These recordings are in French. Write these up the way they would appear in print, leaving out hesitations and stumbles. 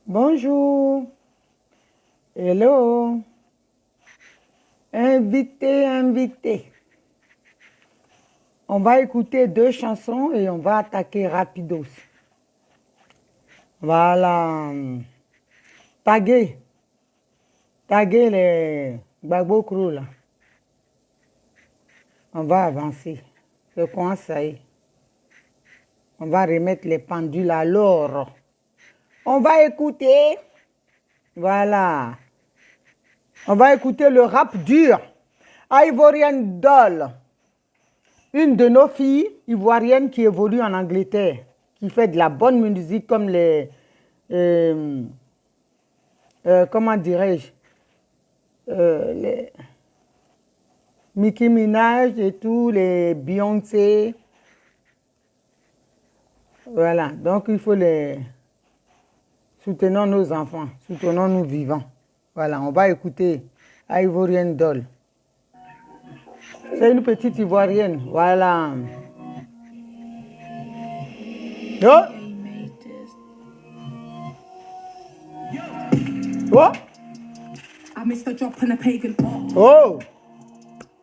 Bonjour. Hello. Invité. On va écouter 2 chansons et on va attaquer rapidos. Voilà. Taguer. Taguer les Gbagbo Crew là. On va avancer. C'est quoi ça y est? On va remettre les pendules à l'or. On va écouter. Voilà. On va écouter le rap dur. Ivorian Doll. Une de nos filles ivoiriennes qui évolue en Angleterre, qui fait de la bonne musique comme les... comment dirais-je, les Nicki Minaj et tout, les Beyoncé. Voilà, donc il faut les... Soutenons nos enfants, soutenons nos vivants. Voilà, on va écouter Ivorian Doll. C'est une petite ivoirienne, voilà. Oh! Oh! I missed the drop on a pagan art. Oh!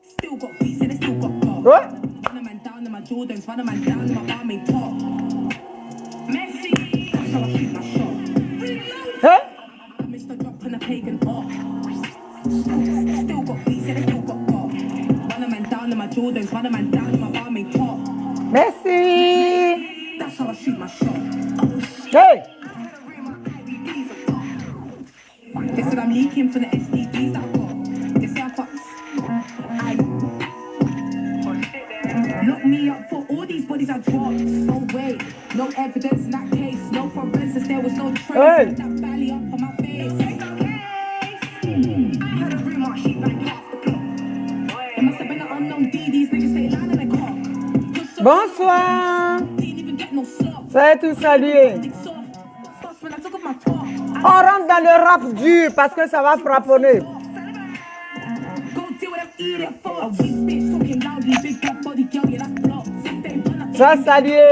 Still got beats and I still got bar. Oh! Run a man down in my Jordans, run a man down in my barmaid top. Messi, that's how I shoot my shot. Hey! I missed the drop on a pagan art. Still got beats and I still got bar. Run a man down in my Jordans, run a man down in my barmaid top. Merci! That's how I shoot my shot. Hey! They said I'm leaking from the STDs that I got. They say I fucked. Lock me up for all these bodies I dropped. No way, no evidence in that case. No forensics, there was no trace. Hey. That belly up on my face. Had a remark, she back off the block. There must have been an unknown D. These niggas say line and a cock. Bonsoir! Didn't even get no slop. Ça tout salué. Dick soft. Fuss when I took off my top. On rentre dans le rap dur parce que ça va frapponner. Go deal with them idiot fuck. A weak bitch talking loudly, big black body girl, yeah that's blocked. They run up. Ça salué,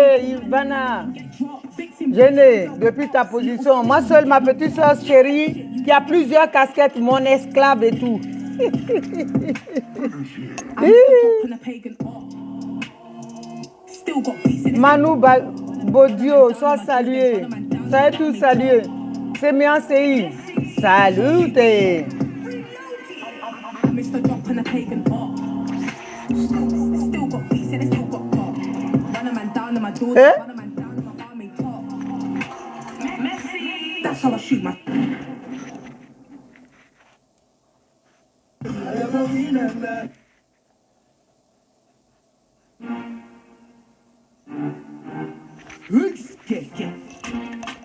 Ivana. Gênée, depuis ta position. Moi seule, ma petite soeur chérie, qui a plusieurs casquettes, mon esclave et tout. Manu Bodio, sois salué. Ça est tout salué. C'est bien, c'est Salut. Eh? That's how I shoot my.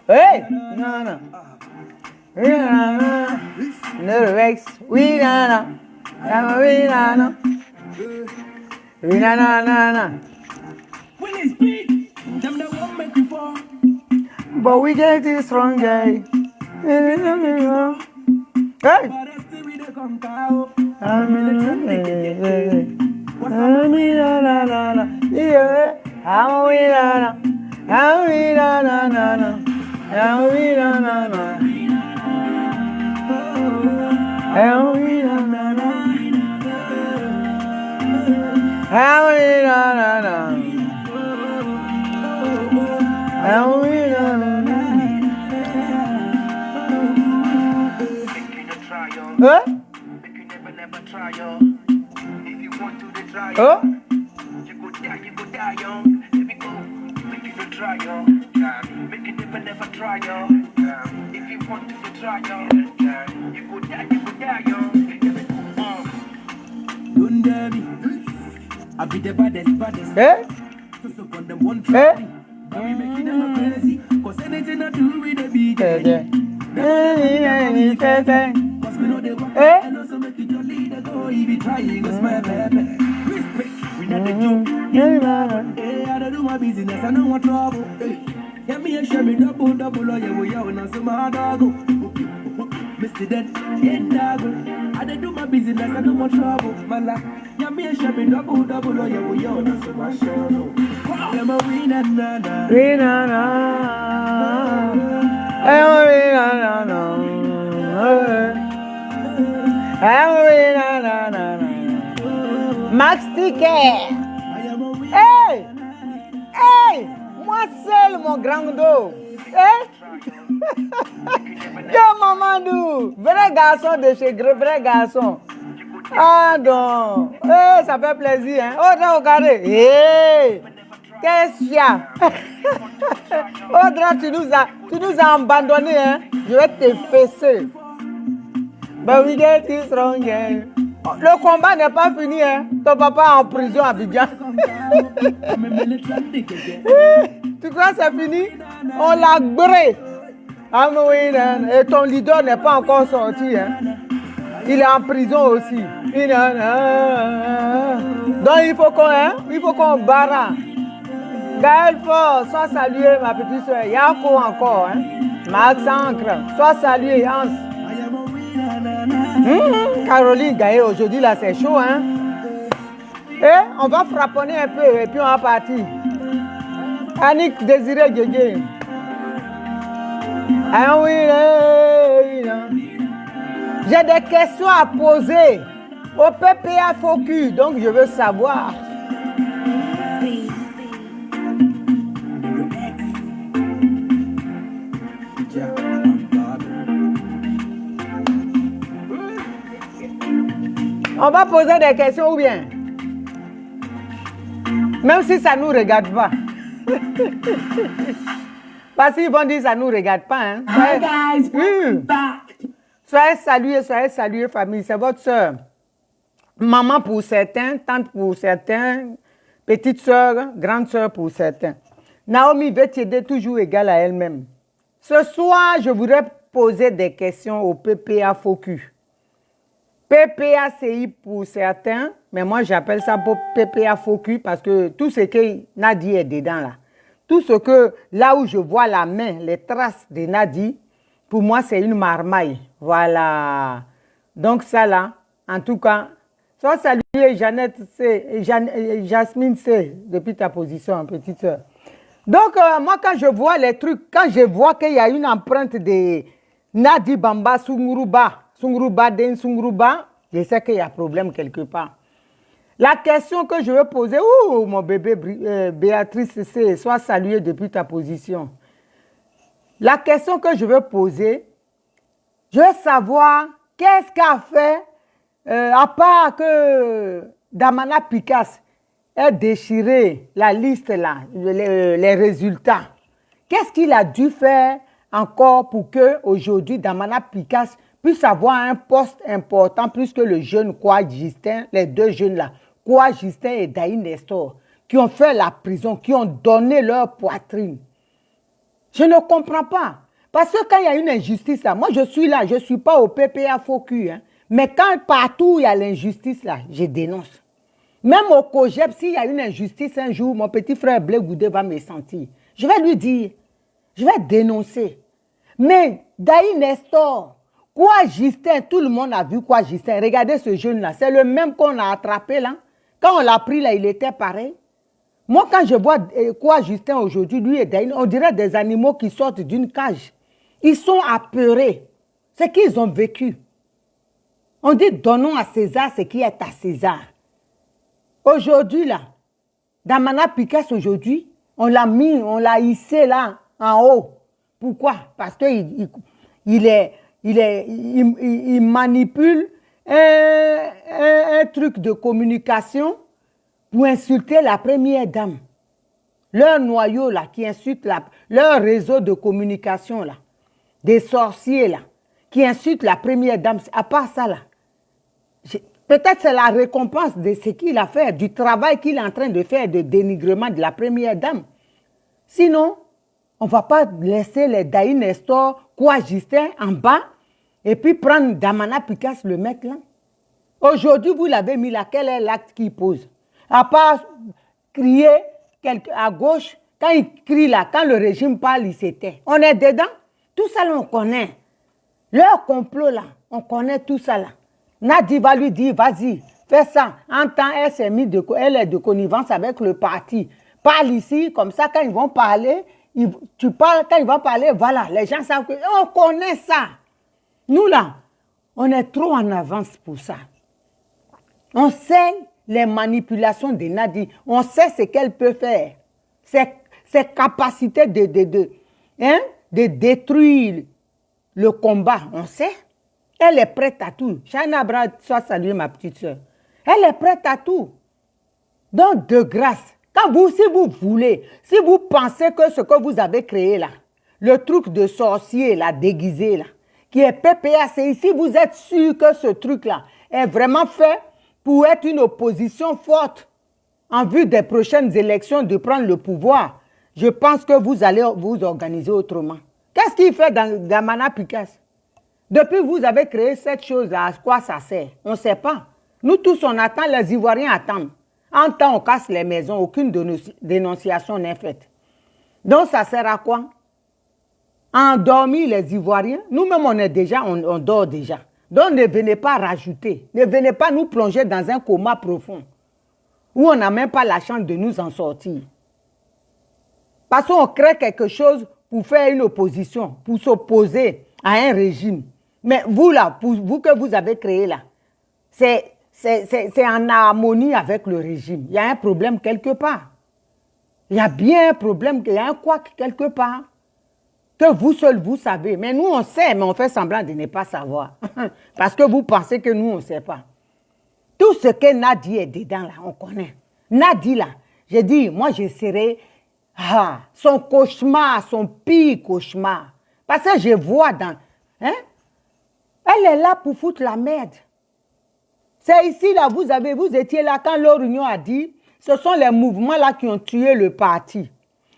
Hey! Nana. Nana. No Rex. We nana. We nana. We nana nana. When it's big, them that won't make you fall. But we get it stronger. Hey! Huh? Make you never try, yo. If you want to, they try, Oh? You go die, young. Here we go. Make you no try, yo. Make you never try, yo. If you want to, they try, yo. You go die, young. Don't dare me. I be the baddest. Eh? To support them one Eh? try. But we making them crazy. Cause anything I do with the beat. Cause we know they want Eh? and also make it your leader go. If you try, you go smile, baby. Respect, we not the joke. Hey, I don't do my business, I know what trouble. Hey, yeah, me and share me double, oh yeah, we are now some hard dog. Mr. Dead, yeah, dog. I don't do my business, I know what trouble. Man, like, yeah, me and share me double, oh yeah, we are now some hard dog. I'm a winner, We nana. Max Ticket. Hey! Hey! Moi seul, mon grand dos. Hey! Yo, Mamadou! Vrai garçon de chez Gré, vrai garçon. Ah non! Hey, ça fait plaisir, hein? Oh, non, regardez! Hey! Qu'est-ce qu'il y a? Audra, tu nous as abandonnés, hein? Je vais te fesser. But we get it stronger. Le combat n'est pas fini, hein? Ton papa est en prison à Abidjan. Tu crois que c'est fini? On l'a gré. Et ton leader n'est pas encore sorti, hein? Il est en prison aussi. Donc il faut qu'on barre. Gaël Fort, sois salué, ma petite soeur. Yako encore, hein? Max Ancre, sois salué, Hans. Caroline Gaël, aujourd'hui, là, c'est chaud, hein? Et on va frapponner un peu et puis on va partir. Annick Désiré Guégué. Ah oui, j'ai des questions à poser au PPA Focus, donc je veux savoir. On va poser des questions ou bien? Même si ça ne nous regarde pas. Parce qu'ils vont dire que ça ne nous regarde pas. Hein? Hi guys, we're back. Soyez salués, famille. C'est votre soeur. Maman pour certains, tante pour certains, petite soeur, grande soeur pour certains. Naomi veut t'aider toujours égale à elle-même. Ce soir, je voudrais poser des questions au PPA Focus. PPACI pour certains, mais moi j'appelle ça pour PPA Focus parce que tout ce que Nadi est dedans là, tout ce que là où je vois la main, les traces de Nadi, pour moi c'est une marmaille. Voilà. Donc ça là, en tout cas, sois saluée Jeannette C, Jasmine C, depuis ta position, petite soeur. Donc moi quand je vois les trucs, quand je vois qu'il y a une empreinte de Nadi Bamba Sunguruba, je sais qu'il y a problème quelque part. La question que je veux poser, mon bébé Béatrice C, sois saluée depuis ta position. La question que je veux poser, je veux savoir qu'est-ce qu'a fait, à part que Damana Picasse ait déchiré la liste là, les résultats. Qu'est-ce qu'il a dû faire encore pour que aujourd'hui Damana Picasse puisse avoir un poste important plus que le jeune Kouad Justin, les deux jeunes là, Kouad Justin et Daï Nestor, qui ont fait la prison, qui ont donné leur poitrine. Je ne comprends pas. Parce que quand il y a une injustice là, moi je suis là, je ne suis pas au PPA Focus, hein, mais quand partout il y a l'injustice là, je dénonce. Même au COGEP, s'il y a une injustice un jour, mon petit frère Blé Goudé va me sentir. Je vais lui dire, je vais dénoncer. Mais Daï Nestor, Kouad Justin, tout le monde a vu Kouad Justin. Regardez ce jeune-là, c'est le même qu'on a attrapé là. Quand on l'a pris là, il était pareil. Moi, quand je vois Kouad Justin aujourd'hui, lui et Daïn, on dirait des animaux qui sortent d'une cage. Ils sont apeurés. C'est qu'ils ont vécu. On dit donnons à César ce qui est à César. Aujourd'hui là, Damana Picasse aujourd'hui, on l'a mis, on l'a hissé là, en haut. Pourquoi? Parce qu'il il manipule un truc de communication pour insulter la première dame. Leur noyau là, qui insulte leur réseau de communication là, des sorciers là, qui insultent la première dame. À part ça là, peut-être c'est la récompense de ce qu'il a fait, du travail qu'il est en train de faire de dénigrement de la première dame. Sinon, on ne va pas laisser les Daï Nestor, Kouad Justin en bas et puis prendre Damana Picasse, le mec là. Aujourd'hui, vous l'avez mis là, quel est l'acte qu'il pose? À part crier à gauche, quand il crie là, quand le régime parle, il s'était. On est dedans. Tout ça là, on connaît. Leur complot là, on connaît tout ça là. Nadi va lui dire, vas-y, fais ça. En temps, elle est de connivence avec le parti. Parle ici, comme ça, quand ils vont parler, tu parles, quand il va parler, voilà, les gens savent que on connaît ça. Nous là, on est trop en avance pour ça. On sait les manipulations de Nadi, on sait ce qu'elle peut faire, ses capacités de détruire le combat, on sait. Elle est prête à tout. Chana Bra, soit saluer ma petite soeur. Elle est prête à tout. Donc, de grâce, si vous voulez, si vous pensez que ce que vous avez créé là, le truc de sorcier là, déguisé là, qui est PPACI, si vous êtes sûr que ce truc là est vraiment fait pour être une opposition forte en vue des prochaines élections de prendre le pouvoir, je pense que vous allez vous organiser autrement. Qu'est-ce qu'il fait dans Damana Picasse? Depuis que vous avez créé cette chose-là, à quoi ça sert? On ne sait pas. Nous tous, on attend, les Ivoiriens attendent. En temps, on casse les maisons, aucune dénonciation n'est faite. Donc, ça sert à quoi? Endormir les Ivoiriens. Nous-mêmes, on dort déjà. Donc, ne venez pas rajouter. Ne venez pas nous plonger dans un coma profond où on n'a même pas la chance de nous en sortir. Parce qu'on crée quelque chose pour faire une opposition, pour s'opposer à un régime. Mais vous là, vous que vous avez créé là, c'est en harmonie avec le régime. Il y a un problème quelque part. Il y a bien un problème, il y a un couac quelque part. Que vous seul vous savez. Mais nous on sait, mais on fait semblant de ne pas savoir. Parce que vous pensez que nous on ne sait pas. Tout ce que Nadi est dedans là, on connaît. Nadi là, j'ai dit, moi je serai son cauchemar, son pire cauchemar. Parce que je vois dans... Hein? Elle est là pour foutre la merde. C'est ici, là, vous étiez là quand l'Union a dit, ce sont les mouvements là qui ont tué le parti.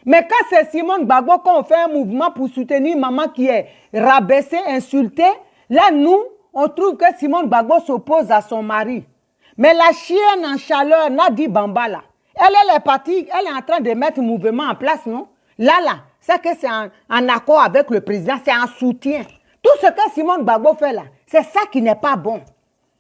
Mais quand c'est Simone Gbagbo, quand on fait un mouvement pour soutenir maman qui est rabaissée, insultée, là, nous, on trouve que Simone Gbagbo s'oppose à son mari. Mais la chienne en chaleur, Nadi Bamba, là, elle est partie, elle est en train de mettre le mouvement en place, non? Là, c'est que c'est en accord avec le président, c'est en soutien. Tout ce que Simone Gbagbo fait là, c'est ça qui n'est pas bon.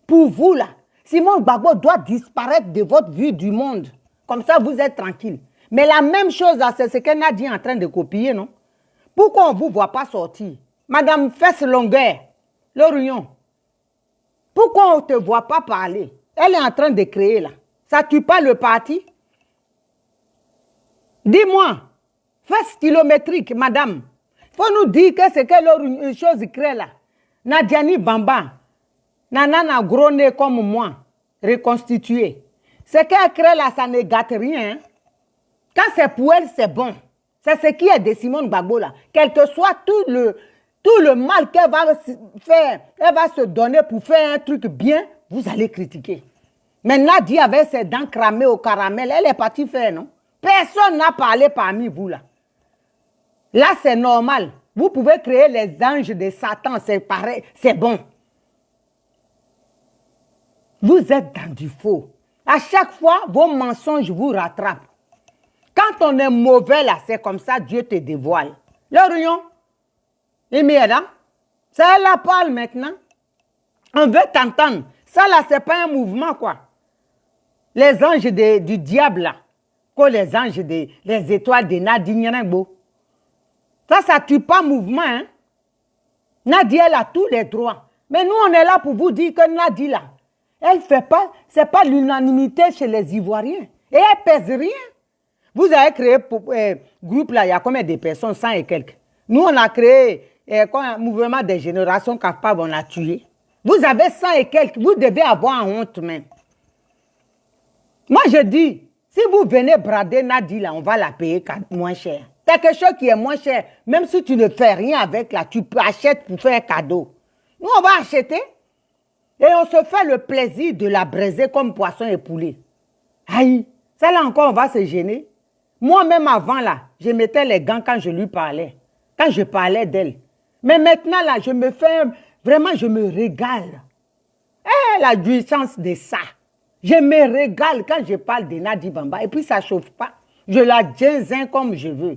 Pour vous là, Simone Gbagbo doit disparaître de votre vue du monde. Comme ça, vous êtes tranquille. Mais la même chose là, c'est ce que Nadi est en train de copier, non? Pourquoi on ne vous voit pas sortir? Madame Fesse Longueur, l'Orion, pourquoi on ne te voit pas parler? Elle est en train de créer là. Ça ne tue pas le parti? Dis-moi, Fesse kilométrique, madame. Il faut nous dire que c'est quelle chose crée là. Nadiani Bamba, Nanana gros nez comme moi, reconstitué. Ce qu'elle crée là, ça ne gâte rien. Quand c'est pour elle, c'est bon. C'est ce qui est de Simone Gbagbo là. Quel que soit tout le mal qu'elle va faire, elle va se donner pour faire un truc bien, vous allez critiquer. Mais Nadi avec ses dents cramées au caramel, elle est partie faire, non? Personne n'a parlé parmi vous là. Là, c'est normal. Vous pouvez créer les anges de Satan, c'est pareil, c'est bon. Vous êtes dans du faux. À chaque fois, vos mensonges vous rattrapent. Quand on est mauvais là, c'est comme ça, Dieu te dévoile. L'Orion, Iméda, c'est elle la parle maintenant. On veut t'entendre. Ça là, c'est pas un mouvement quoi. Les anges du diable là, comme les anges les étoiles de Nadi Nyango. Ça tue pas mouvement. Hein? Nadi, elle a tous les droits. Mais nous, on est là pour vous dire que Nadi, là, elle fait pas, c'est pas l'unanimité chez les Ivoiriens. Et elle pèse rien. Vous avez créé groupe là, il y a combien de personnes? 100 et quelques. Nous, on a créé un mouvement des générations capables, on a tué. Vous avez 100 et quelques, vous devez avoir honte même. Moi, je dis, si vous venez brader Nadi, là, on va la payer moins cher. Quelque chose qui est moins cher, même si tu ne fais rien avec là, tu peux acheter pour faire un cadeau. Nous, on va acheter et on se fait le plaisir de la braiser comme poisson et poulet. Aïe, ça là encore, on va se gêner. Moi-même avant là, je mettais les gants quand je lui parlais, quand je parlais d'elle. Mais maintenant là, je me fais, vraiment, je me régale. La jouissance de ça. Je me régale quand je parle de Nadi Bamba et puis ça ne chauffe pas. Je la ginzin comme je veux.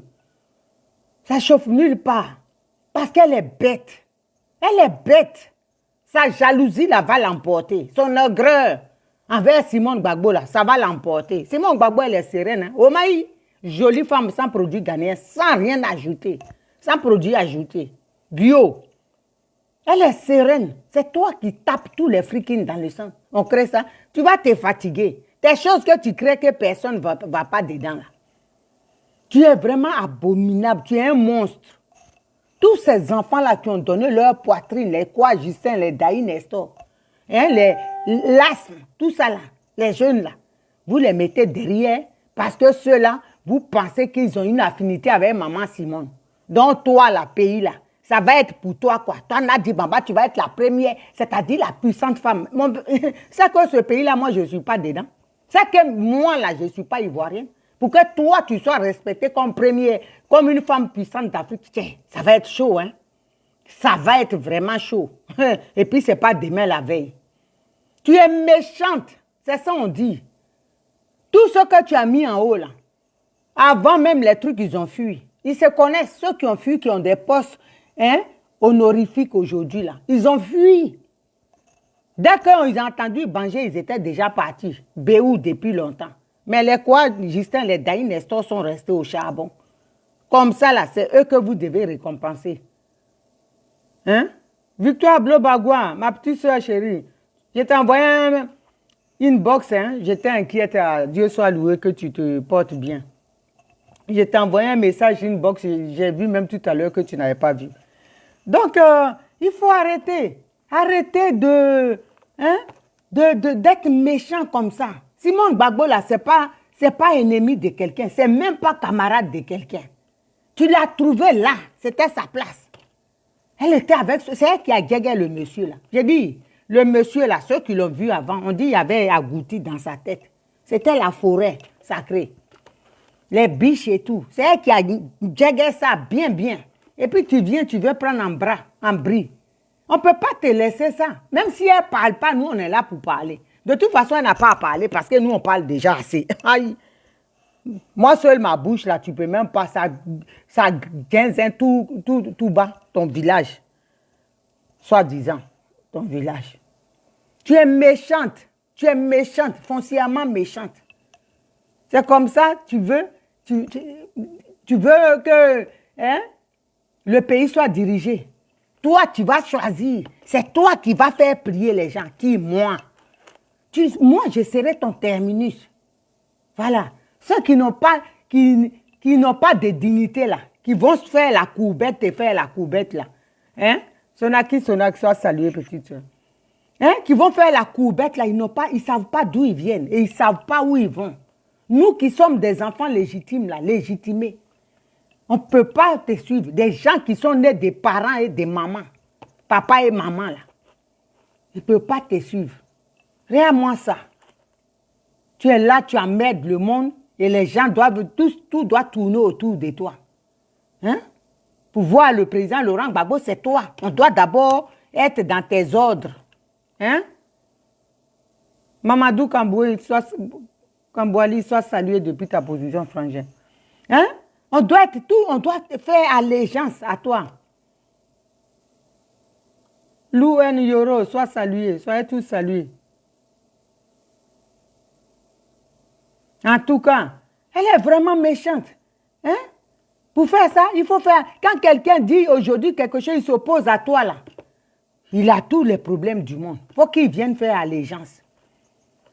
Ça chauffe nulle part. Parce qu'elle est bête. Elle est bête. Sa jalousie là va l'emporter. Son aigreur envers Simone Gbagbo là, ça va l'emporter. Simone Gbagbo elle est sereine. Hein? Omaï, Jolie femme sans produit ghanéen, sans rien ajouter. Sans produit ajouté. Bio. Elle est sereine. C'est toi qui tapes tous les freakings dans le sang. On crée ça. Tu vas te fatiguer. Des choses que tu crées que personne ne va pas dedans. Là. Tu es vraiment abominable. Tu es un monstre. Tous ces enfants-là qui ont donné leur poitrine, les quoi, Justin, les Daï, Nestor, hein, l'asthme, tout ça là, les jeunes là, vous les mettez derrière parce que ceux-là, vous pensez qu'ils ont une affinité avec maman Simone. Donc toi, la pays là, ça va être pour toi quoi. Toi, Nadi Bamba, tu vas être la première, c'est-à-dire la puissante femme. C'est que ce pays-là, moi, je ne suis pas dedans. C'est que moi là, je ne suis pas ivoirienne. Pour que toi, tu sois respectée comme première, comme une femme puissante d'Afrique, tiens, ça va être chaud, hein. Ça va être vraiment chaud. Et puis, ce n'est pas demain la veille. Tu es méchante, c'est ça on dit. Tout ce que tu as mis en haut là, avant même les trucs, ils ont fui. Ils se connaissent, ceux qui ont fui, qui ont des postes hein, honorifiques aujourd'hui là. Ils ont fui. Dès qu'ils ont entendu Banger, ils étaient déjà partis. Béou depuis longtemps. Mais les quoi, Justin, les Daï Nestor sont restés au charbon. Comme ça, là, c'est eux que vous devez récompenser. Hein? Victoire Blobagua, ma petite soeur chérie, je t'ai envoyé une box, hein? J'étais inquiète, Dieu soit loué que tu te portes bien. Je t'ai envoyé un message, une box, j'ai vu même tout à l'heure que tu n'avais pas vu. Donc, il faut arrêter. Arrêter d'être méchant comme ça. Simone Gbagbo, là, c'est pas ennemi de quelqu'un, c'est même pas camarade de quelqu'un. Tu l'as trouvé là, c'était sa place. Elle était avec, c'est elle qui a guégué le monsieur là. J'ai dit, le monsieur là, ceux qui l'ont vu avant, on dit il y avait agouti dans sa tête. C'était la forêt sacrée. Les biches et tout. C'est elle qui a guégué ça bien, bien. Et puis tu viens, tu veux prendre en bris. On ne peut pas te laisser ça. Même si elle ne parle pas, nous on est là pour parler. De toute façon, elle n'a pas à parler parce que nous, on parle déjà assez. Aïe. Moi, seule ma bouche, là, tu ne peux même pas. Ça guinzin tout bas, ton village. Soi-disant, ton village. Tu es méchante, foncièrement méchante. C'est comme ça, tu veux que hein, le pays soit dirigé. Toi, tu vas choisir. C'est toi qui vas faire prier les gens. Qui, moi? Moi, je serai ton terminus. Voilà. Ceux qui n'ont pas de dignité là, qui vont se faire la courbette et faire la courbette là. Hein? Sonaki, soit salué, petite soeur. Hein? Qui vont faire la courbette là, ils ne savent pas d'où ils viennent et ils ne savent pas où ils vont. Nous qui sommes des enfants légitimes là, légitimés, on ne peut pas te suivre. Des gens qui sont nés des parents et des mamans, papa et maman là, ils ne peuvent pas te suivre. Regarde-moi ça. Tu es là, tu emmerdes le monde et les gens doivent, tout doit tourner autour de toi. Hein? Pour voir le président Laurent Gbagbo, c'est toi. On doit d'abord être dans tes ordres. Hein? Mamadou Kambouali, sois salué depuis ta position, frangin. Hein? On doit faire allégeance à toi. Lou N. Yoro, sois salué, soyez tous salués. En tout cas, elle est vraiment méchante. Hein? Pour faire ça, il faut faire... Quand quelqu'un dit aujourd'hui quelque chose, il s'oppose à toi là. Il a tous les problèmes du monde. Il faut qu'il vienne faire allégeance.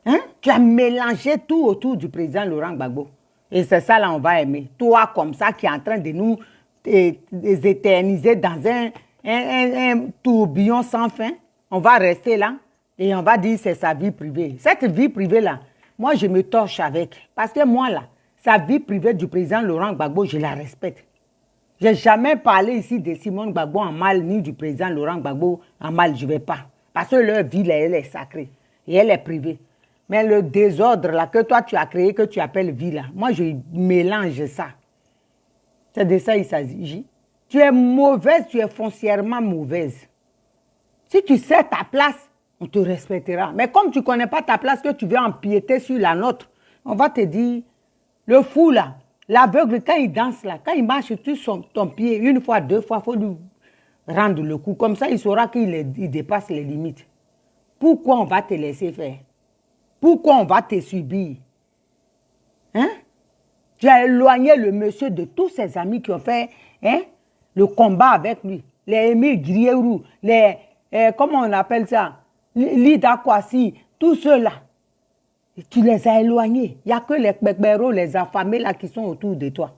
Hein? Tu as mélangé tout autour du président Laurent Gbagbo. Et c'est ça là, on va aimer. Toi comme ça qui est en train de nous éterniser dans un tourbillon sans fin. On va rester là et on va dire c'est sa vie privée. Cette vie privée là, moi je me torche avec. Parce que moi là, sa vie privée du président Laurent Gbagbo, je la respecte. Je n'ai jamais parlé ici de Simone Gbagbo en mal, ni du président Laurent Gbagbo en mal, je ne vais pas. Parce que leur vie, là, elle est sacrée et elle est privée. Mais le désordre là, que toi tu as créé, que tu appelles vie là, moi je mélange ça. C'est de ça il s'agit. Tu es mauvaise, tu es foncièrement mauvaise. Si tu sais ta place, on te respectera. Mais comme tu ne connais pas ta place, que tu veux empiéter sur la nôtre, on va te dire, le fou là, l'aveugle, quand il danse là, quand il marche sur ton pied, une fois, deux fois, il faut lui rendre le coup. Comme ça, il saura qu'il dépasse les limites. Pourquoi on va te laisser faire? Pourquoi on va te subir? Hein? Tu as éloigné le monsieur de tous ses amis qui ont fait le combat avec lui. Les Émile Grierou, comment on appelle ça? Lida Kwasi, tous ceux-là. Tu les as éloignés. Il n'y a que les Bekbero, les affamés là qui sont autour de toi.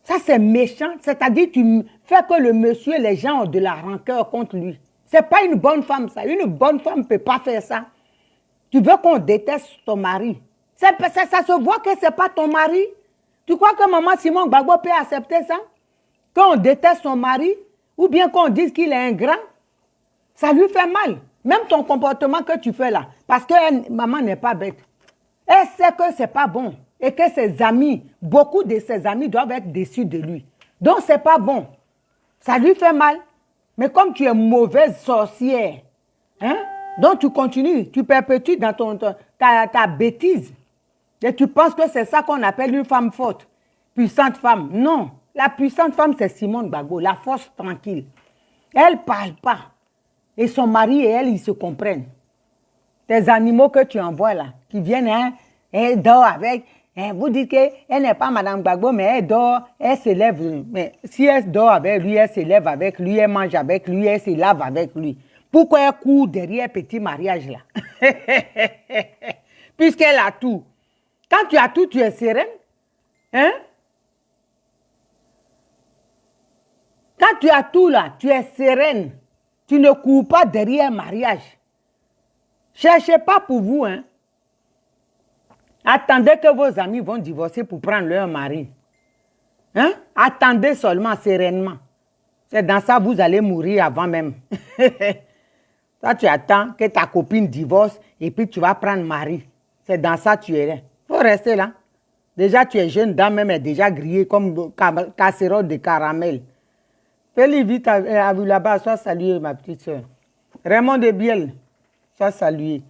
Ça, c'est méchant. C'est-à-dire, tu fais que le monsieur, les gens ont de la rancœur contre lui. Ce n'est pas une bonne femme, ça. Une bonne femme ne peut pas faire ça. Tu veux qu'on déteste ton mari. Ça se voit que ce n'est pas ton mari. Tu crois que maman Simon Gbagbo peut accepter ça? Qu'on déteste son mari? Ou bien qu'on dise qu'il est ingrat? Ça lui fait mal. Même ton comportement que tu fais là. Parce que maman n'est pas bête. Elle sait que ce n'est pas bon. Et que ses amis, beaucoup de ses amis doivent être déçus de lui. Donc, ce n'est pas bon. Ça lui fait mal. Mais comme tu es mauvaise sorcière, donc tu continues, tu perpétues dans ta bêtise. Et tu penses que c'est ça qu'on appelle une femme forte, puissante femme. Non, la puissante femme, c'est Simone Gbagbo, la force tranquille. Elle ne parle pas. Et son mari et elle, ils se comprennent. Tes animaux que tu envoies là, qui viennent, elle dort avec. Vous dites qu'elle n'est pas Madame Gbagbo, mais elle dort, elle se lève. Mais si elle dort avec lui, elle se lève avec lui, elle mange avec lui, elle se lave avec lui. Pourquoi elle court derrière petit mariage là? Puisqu'elle a tout. Quand tu as tout, tu es sereine. Quand tu as tout là, tu es sereine. Tu ne cours pas derrière un mariage. Cherchez pas pour vous, Attendez que vos amis vont divorcer pour prendre leur mari. Attendez seulement, sereinement. C'est dans ça que vous allez mourir avant même. Toi, tu attends que ta copine divorce et puis tu vas prendre mari. C'est dans ça que tu es là. Il faut rester là. Déjà, tu es jeune dame, même est déjà grillée comme casserole de caramel. Fais-lui vite à vous là-bas, sois saluée, ma petite soeur. Raymond de Biel, sois salué.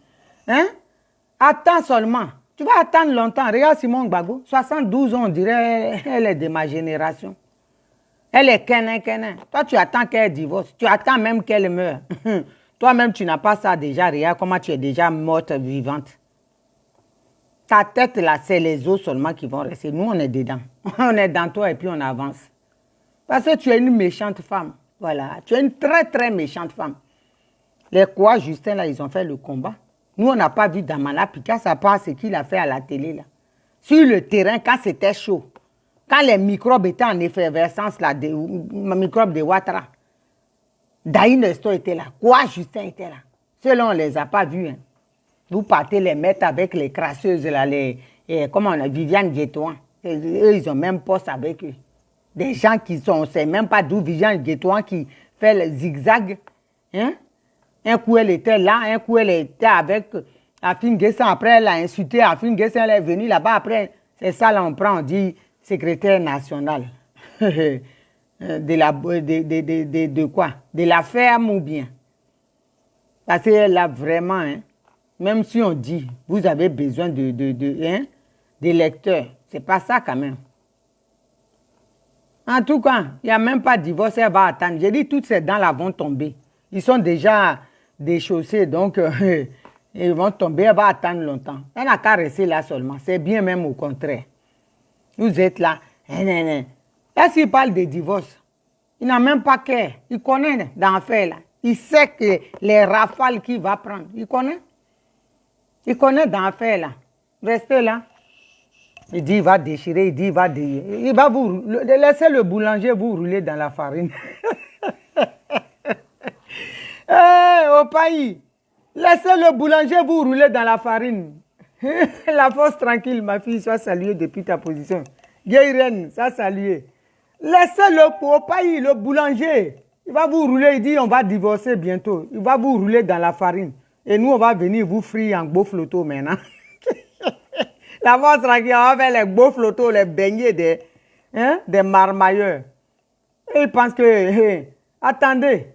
Attends seulement. Tu vas attendre longtemps. Regarde Simon Gbagbo, 72 ans, on dirait, elle est de ma génération. Elle est kenin. Toi, tu attends qu'elle divorce. Tu attends même qu'elle meure. Toi-même, tu n'as pas ça déjà. Regarde comment tu es déjà morte vivante. Ta tête, là, c'est les os seulement qui vont rester. Nous, on est dedans. On est dans toi et puis on avance. Parce que tu es une méchante femme. Voilà. Tu es une très, très méchante femme. Les quoi, Justin, là, ils ont fait le combat. Nous, on n'a pas vu Damala Picasso, à part ce qu'il a fait à la télé, là. Sur le terrain, quand c'était chaud, quand les microbes étaient en effervescence, là, les microbes de Ouattara, Daï Nesto était là, quoi, Justin était là. Ceux-là, on ne les a pas vus. Vous partez les mettre avec les crasseuses, là, comment on a, Viviane Guétouan. Eux, ils ont même poste avec eux. Des gens qui sont, on ne sait même pas d'où Viviane Guétouan qui fait le zigzag. Un coup, elle était là, un coup, elle était avec Afine Guessin. Après, elle a insulté Afine Guessin, elle est venue là-bas. Après, c'est ça, là, on prend, on dit secrétaire national. De quoi? De la ferme ou bien? Parce qu'elle a vraiment, même si on dit, vous avez besoin de lecteurs, c'est pas ça quand même. En tout cas, il n'y a même pas de divorce, elle va attendre. J'ai dit, toutes ces dents-là vont tomber. Ils sont déjà déchaussés, donc ils vont tomber, elle va attendre longtemps. Elle n'a qu'à rester là seulement. C'est bien même au contraire. Vous êtes là. Là, s'il parle de divorce, il n'a même pas qu'à. Il connaît dans l'affaire là. Il sait que les rafales qu'il va prendre. Il connaît. Il connaît dans l'affaire là. Restez là. Il dit il va déchirer, il dit il va déchirer. Il va vous laisser le boulanger vous rouler dans la farine. Au pays, laissez le boulanger vous rouler dans la farine. La force tranquille, ma fille, sois saluée depuis ta position. Guérirène, sois saluée. Laissez-le au pays, le boulanger. Il va vous rouler, il dit on va divorcer bientôt. Il va vous rouler dans la farine. Et nous, on va venir vous frire en beau flotto maintenant. La force tranquille, on va faire les beaux flottos, les beignets des marmailleurs. Et ils pensent que, attendez.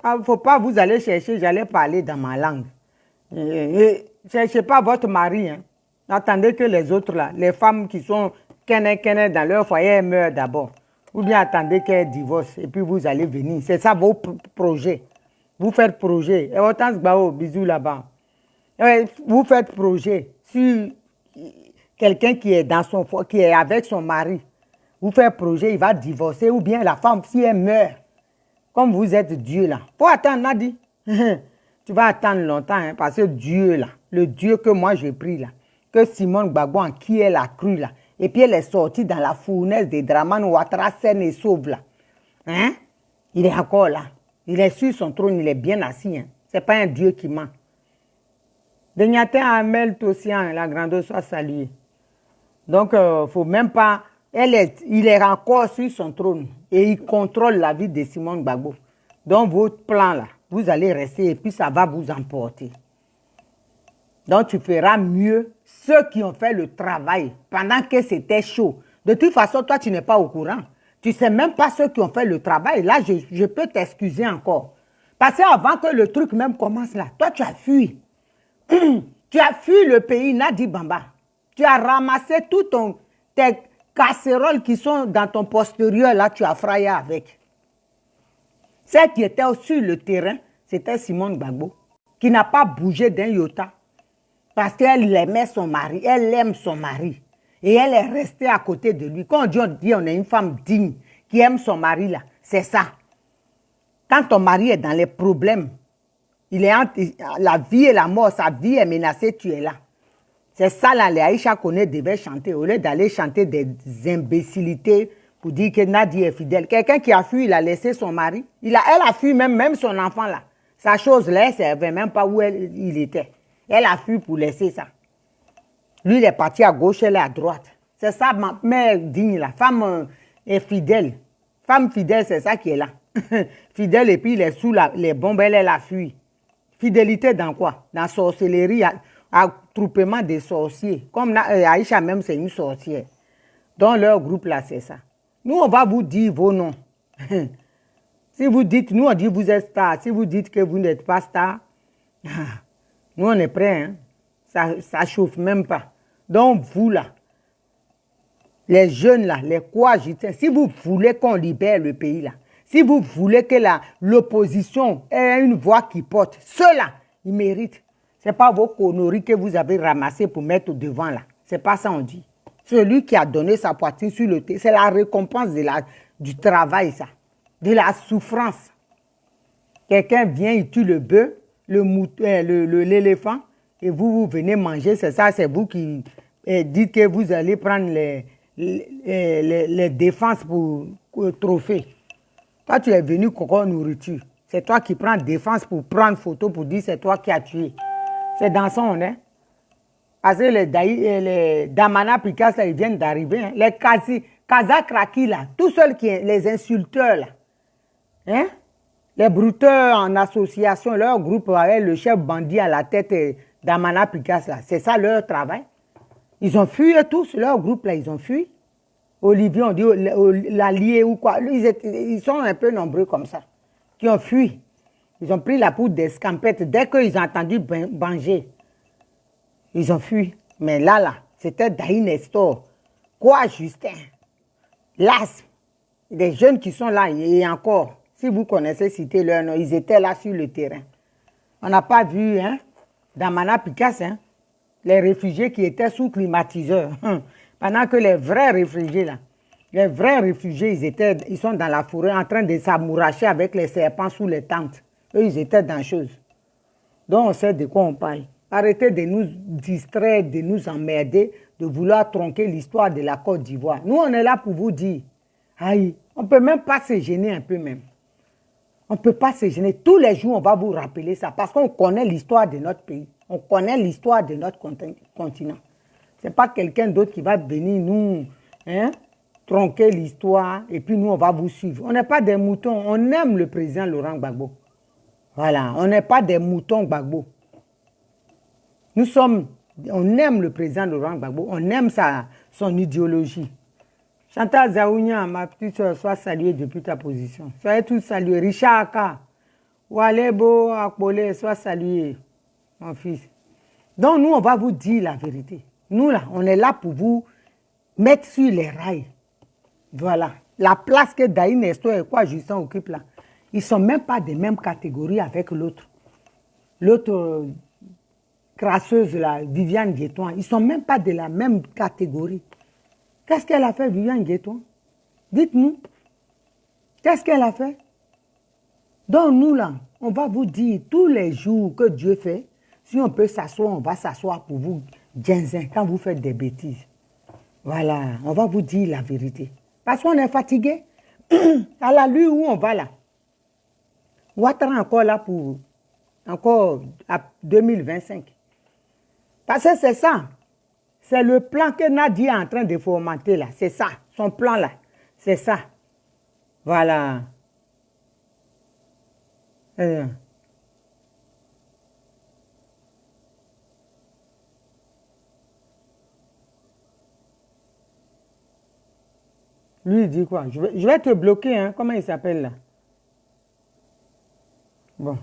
Il ne faut pas vous aller chercher, j'allais parler dans ma langue. Ne cherchez pas votre mari. Attendez que les autres, là, les femmes qui sont kene dans leur foyer meurent d'abord. Ou bien attendez qu'elles divorcent et puis vous allez venir. C'est ça vos projets. Vous faites projet. Et autant se bisous là-bas. Vous faites projet sur quelqu'un qui est qui est avec son mari, vous faites un projet, il va divorcer, ou bien la femme, si elle meurt, comme vous êtes Dieu là, faut attendre, Nadi. Tu vas attendre longtemps, hein, parce que Dieu là, le Dieu que moi j'ai pris là, que Simone Gbagbo en qui elle a cru là, et puis elle est sortie dans la fournaise des Dramane Ouattara, Sen et Sauve là. Hein? Il est encore là. Il est sur son trône, il est bien assis. Hein? Ce n'est pas un Dieu qui ment. Degnatin Amel Tossian, la grandeur soit saluée. Donc, faut même pas... il est encore sur son trône et il contrôle la vie de Simone Gbagbo. Donc, votre plan là, vous allez rester et puis ça va vous emporter. Donc, tu feras mieux ceux qui ont fait le travail pendant que c'était chaud. De toute façon, toi, tu n'es pas au courant. Tu ne sais même pas ceux qui ont fait le travail. Là, je peux t'excuser encore. Parce qu'avant que le truc même commence là, toi, tu as fui. Tu as fui le pays, Nadi Bamba. Tu as ramassé toutes tes casseroles qui sont dans ton postérieur, là, tu as frappé avec. Celle qui était sur le terrain, c'était Simone Gbagbo, qui n'a pas bougé d'un iota. Parce qu'elle aimait son mari, elle aime son mari. Et elle est restée à côté de lui. Quand on dit on est une femme digne, qui aime son mari, là, c'est ça. Quand ton mari est dans les problèmes, il est entre la vie et la mort, sa vie est menacée, tu es là. C'est ça, là, les Aïcha Koné devaient chanter. Au lieu d'aller chanter des imbécilités pour dire que Nadi est fidèle. Quelqu'un qui a fui, il a laissé son mari. Elle a fui même son enfant, là. Sa chose, là, elle ne savait même pas où il était. Elle a fui pour laisser ça. Lui, il est parti à gauche, elle est à droite. C'est ça, ma mère digne, la femme est fidèle. Femme fidèle, c'est ça qui est là. Fidèle, et puis il est sous les bombes, elle a fui. Fidélité dans quoi? Dans la sorcellerie, attroupement des sorciers. Comme Aïcha même, c'est une sorcière. Dans leur groupe, là, c'est ça. Nous, on va vous dire vos noms. Si vous dites, nous, on dit vous êtes star. Si vous dites que vous n'êtes pas star, nous, on est prêts. Hein? Ça chauffe même pas. Donc, vous, là, les jeunes, là, les coagitants, si vous voulez qu'on libère le pays, là, si vous voulez que l'opposition ait une voix qui porte, ceux-là, ils méritent. Ce n'est pas vos conneries que vous avez ramassées pour mettre au devant, là. Ce n'est pas ça, on dit. Celui qui a donné sa poitrine sur le thé, c'est la récompense du travail, ça. De la souffrance. Quelqu'un vient, il tue le bœuf, l'éléphant, et vous venez manger, c'est ça, c'est vous qui dites que vous allez prendre les défenses pour trophée. Toi, tu es venu coco nourriture. C'est toi qui prends défense pour prendre photo pour dire c'est toi qui as tué. C'est dans ça on est. Parce que les Damana Pikas, là, ils viennent d'arriver. Hein. Les Kazakraki, là, tous ceux qui les insulteurs, là. Hein? Les brouteurs en association, leur groupe avec le chef bandit à la tête d'Amana Pikas, là. C'est ça leur travail. Ils ont fui tous, leur groupe, là, ils ont fui. Olivier, on dit l'allié ou quoi. Ils sont un peu nombreux comme ça, qui ont fui. Ils ont pris la poudre des scampettes. Dès qu'ils ont entendu Banger, ils ont fui. Mais là, c'était Daï Nestor. Quoi, Justin? Las, des jeunes qui sont là, et encore, si vous connaissez, citer leur nom, ils étaient là sur le terrain. On n'a pas vu, hein, dans Mana Pikas, hein, les réfugiés qui étaient sous climatiseur. Pendant que les vrais réfugiés, là, ils sont dans la forêt en train de s'amouracher avec les serpents sous les tentes. Eux, ils étaient dans chose. Donc, on sait de quoi on parle. Arrêtez de nous distraire, de nous emmerder, de vouloir tronquer l'histoire de la Côte d'Ivoire. Nous, on est là pour vous dire, aïe, on ne peut même pas se gêner un peu même. On ne peut pas se gêner. Tous les jours, on va vous rappeler ça parce qu'on connaît l'histoire de notre pays. On connaît l'histoire de notre continent. Ce n'est pas quelqu'un d'autre qui va venir nous tronquer l'histoire et puis nous, on va vous suivre. On n'est pas des moutons. On aime le président Laurent Gbagbo. Voilà, on n'est pas des moutons Gbagbo. On aime le président Laurent Gbagbo. On aime son idéologie. Chantal Zaounia, ma petite soeur, sois saluée depuis ta position. Soyez tous salués. Richard Aka, Walebo Akpole, sois salué, mon fils. Donc, nous, on va vous dire la vérité. Nous, là, on est là pour vous mettre sur les rails. Voilà. La place que Daï Nestor et quoi Justin occupent là, ils ne sont même pas des mêmes catégories avec l'autre. L'autre, crasseuse, là, Viviane Guétoin, ils ne sont même pas de la même catégorie. Qu'est-ce qu'elle a fait, Viviane Guétoin? Dites-nous. Qu'est-ce qu'elle a fait? Donc, nous, là, on va vous dire tous les jours que Dieu fait, si on peut s'asseoir, on va s'asseoir pour vous, ginzin, quand vous faites des bêtises. Voilà, on va vous dire la vérité. Parce qu'on est fatigué. À la lutte où on va là. Ouattara encore là pour encore à 2025. Parce que c'est ça. C'est le plan que Nadia est en train de fomenter là. C'est ça. Son plan là. C'est ça. Voilà. Lui, il dit quoi? Je vais te bloquer, hein. Comment il s'appelle là? Bon.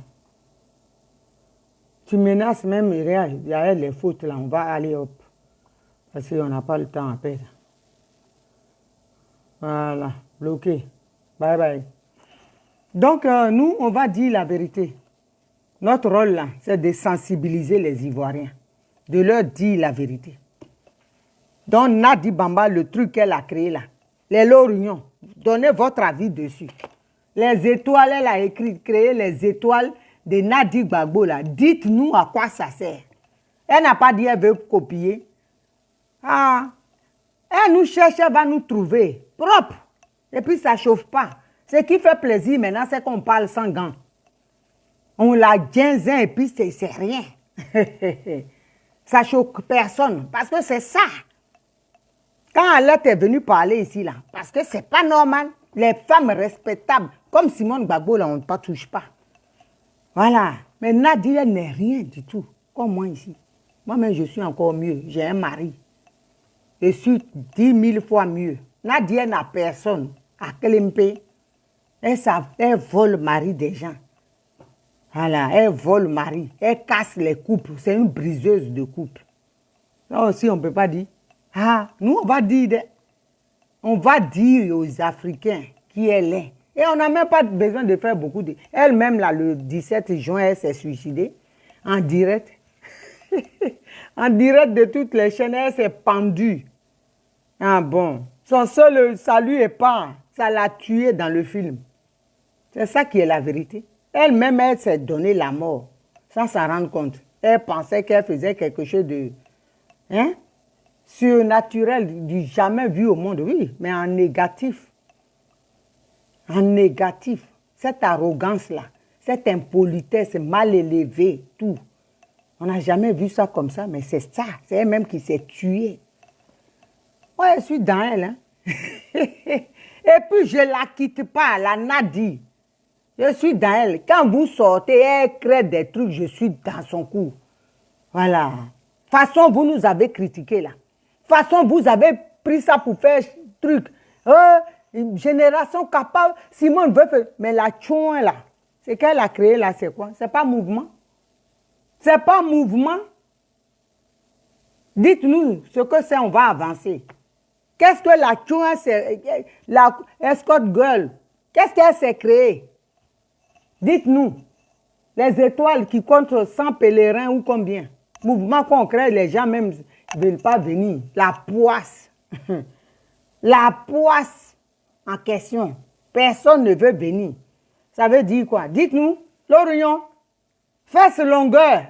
Tu menaces même, il y a les fautes là. On va aller hop. Parce qu'on n'a pas le temps à perdre. Voilà. Bloqué. Bye bye. Donc, nous, on va dire la vérité. Notre rôle là, c'est de sensibiliser les Ivoiriens. De leur dire la vérité. Donc, Nadi Bamba, le truc qu'elle a créé là. Les Lorignon, donnez votre avis dessus. Les étoiles, elle a créé les étoiles de Nadi Gbagbo là. Dites-nous à quoi ça sert. Elle n'a pas dit qu'elle veut copier. Ah, elle nous cherche, elle va nous trouver propre. Et puis ça ne chauffe pas. Ce qui fait plaisir maintenant, c'est qu'on parle sans gants. On la ginzin et puis c'est rien. Ça choque personne. Parce que c'est ça. Quand Alette est venue parler ici, là, parce que c'est pas normal, les femmes respectables, comme Simone Gbagbo, là, on ne touche pas. Voilà. Mais Nadia n'est rien du tout, comme moi ici. Moi-même, je suis encore mieux. J'ai un mari. Je suis 10 000 fois mieux. Nadia n'a personne. À Kelempe, elle vole le mari des gens. Voilà, elle vole le mari. Elle casse les couples. C'est une briseuse de couple. Ça aussi, on ne peut pas dire. Ah, nous, on va dire aux Africains qui elle est. Et on n'a même pas besoin de faire beaucoup de... Elle-même, là, le 17 juin, elle s'est suicidée en direct. En direct de toutes les chaînes, elle s'est pendue. Ah bon. Son seul salut est pas. Ça l'a tuée dans le film. C'est ça qui est la vérité. Elle-même, elle s'est donné la mort sans s'en rendre compte. Elle pensait qu'elle faisait quelque chose de... Hein? Surnaturel, du jamais vu au monde, oui, mais en négatif. En négatif. Cette arrogance-là, cette impolitesse mal élevée, tout. On n'a jamais vu ça comme ça, mais c'est ça. C'est elle-même qui s'est tuée. Moi, je suis dans elle. Hein? Et puis, je ne la quitte pas, la Nadi. Je suis dans elle. Quand vous sortez, elle crée des trucs, je suis dans son cou. Voilà. De toute façon, vous nous avez critiqué là. De toute façon, vous avez pris ça pour faire truc. Une génération capable, Simone veut faire. Mais la chouin là, c'est qu'elle a créé là, c'est quoi? C'est pas mouvement. C'est pas mouvement. Dites-nous ce que c'est, on va avancer. Qu'est-ce que la chouin, c'est la escort girl? Qu'est-ce qu'elle s'est créée? Dites-nous. Les étoiles qui comptent 100 pèlerins ou combien? Mouvement qu'on crée, les gens même ne veulent pas venir. La poisse. La poisse en question. Personne ne veut venir. Ça veut dire quoi? Dites-nous, Lorignon, fesse longueur.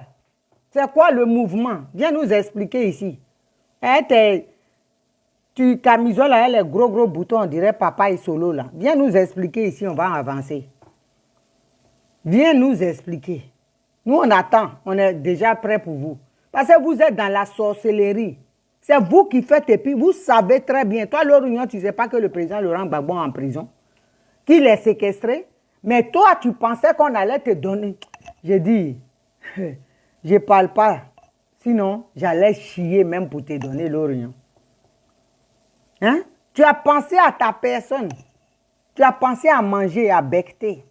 C'est quoi le mouvement? Viens nous expliquer ici. Tu camisole là, les gros boutons, on dirait papa et solo là. Viens nous expliquer ici, on va avancer. Viens nous expliquer. Nous, on attend. On est déjà prêt pour vous. Parce que vous êtes dans la sorcellerie. C'est vous qui faites et puis vous savez très bien. Toi, Lorignon, tu ne sais pas que le président Laurent Gbagbo est en prison. Qu'il est séquestré. Mais toi, tu pensais qu'on allait te donner. J'ai dit, je ne parle pas. Sinon, j'allais chier même pour te donner Lorignon. Hein? Tu as pensé à ta personne. Tu as pensé à manger, à becter.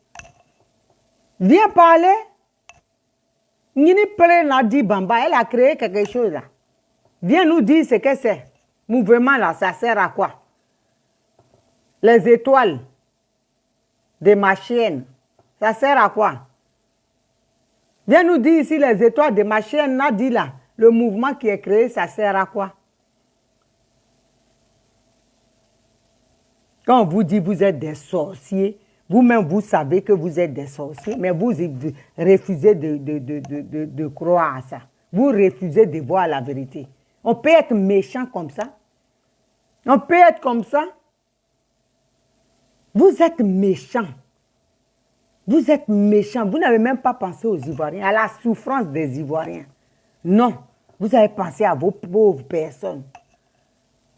Viens parler. Nini Pele Nadi Bamba, elle a créé quelque chose là. Viens nous dire ce que c'est. Mouvement là, ça sert à quoi? Les étoiles de ma chienne, ça sert à quoi? Viens nous dire ici les étoiles de ma chaîne, Nadi là. Le mouvement qui est créé, ça sert à quoi? Quand on vous dit vous êtes des sorciers, vous-même vous savez que vous êtes des sorciers, mais vous refusez de croire à ça. Vous refusez de voir la vérité. On peut être méchant comme ça. On peut être comme ça. Vous êtes méchant. Vous êtes méchant. Vous n'avez même pas pensé aux Ivoiriens, à la souffrance des Ivoiriens. Non. Vous avez pensé à vos pauvres personnes.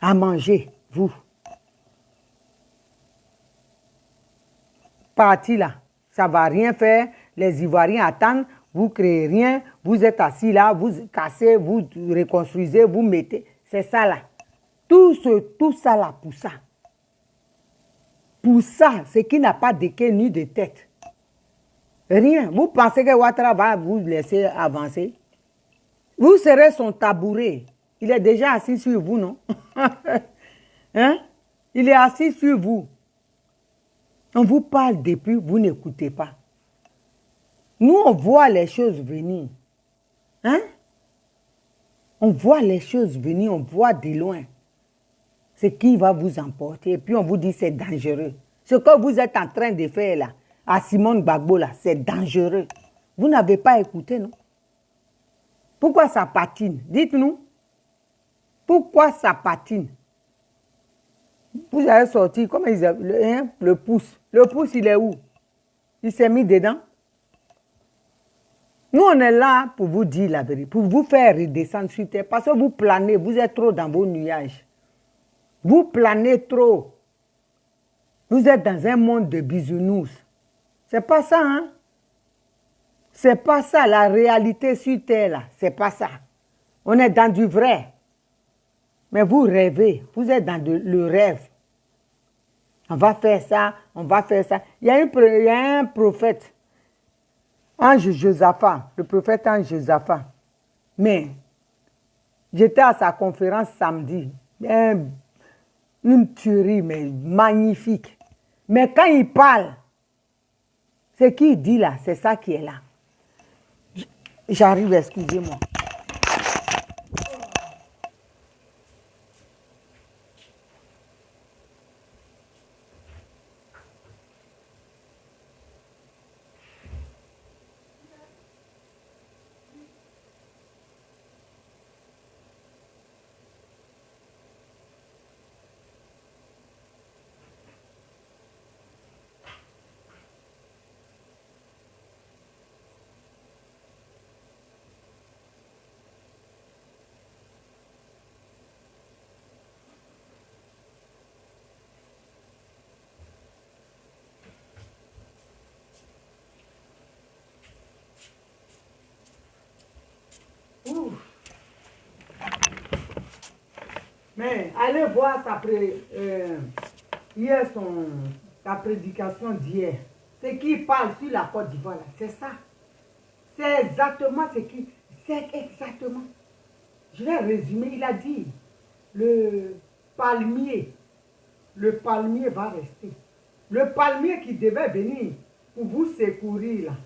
À manger, vous. Parti là. Ça ne va rien faire. Les Ivoiriens attendent. Vous ne créez rien. Vous êtes assis là. Vous cassez, vous reconstruisez, vous mettez. C'est ça là. Tout ça là pour ça. Pour ça, ce qui n'a pas de queue ni de tête. Rien. Vous pensez que Ouattara va vous laisser avancer? Vous serez son tabouret. Il est déjà assis sur vous, non? Hein? Il est assis sur vous. On vous parle depuis, vous n'écoutez pas. Nous, on voit les choses venir. Hein? On voit les choses venir, on voit de loin. Ce qui va vous emporter. Et puis on vous dit c'est dangereux. Ce que vous êtes en train de faire là, à Simone Gbagbo là, c'est dangereux. Vous n'avez pas écouté, non? Pourquoi ça patine? Dites-nous. Pourquoi ça patine? Vous avez sorti, comment ils appellent, le pouce. Le pouce, il est où? Il s'est mis dedans? Nous, on est là pour vous dire la vérité, pour vous faire redescendre sur terre, parce que vous planez, vous êtes trop dans vos nuages. Vous planez trop. Vous êtes dans un monde de bisounours. C'est pas ça, hein? C'est pas ça, la réalité sur terre, là. C'est pas ça. On est dans du vrai. Mais vous rêvez. Vous êtes dans le rêve. On va faire ça, on va faire ça. Il y a un prophète, Ange Josaphat, le prophète Ange Josaphat. Mais j'étais à sa conférence samedi. Une tuerie, mais magnifique. Mais quand il parle, ce qu'il dit là, c'est ça qui est là. J'arrive, excusez-moi. Mais allez voir sa prédication d'hier. C'est qu'il parle sur la Côte d'Ivoire, c'est ça. C'est exactement ce qui... C'est exactement. Je vais résumer, il a dit, le palmier va rester. Le palmier qui devait venir pour vous secourir, là,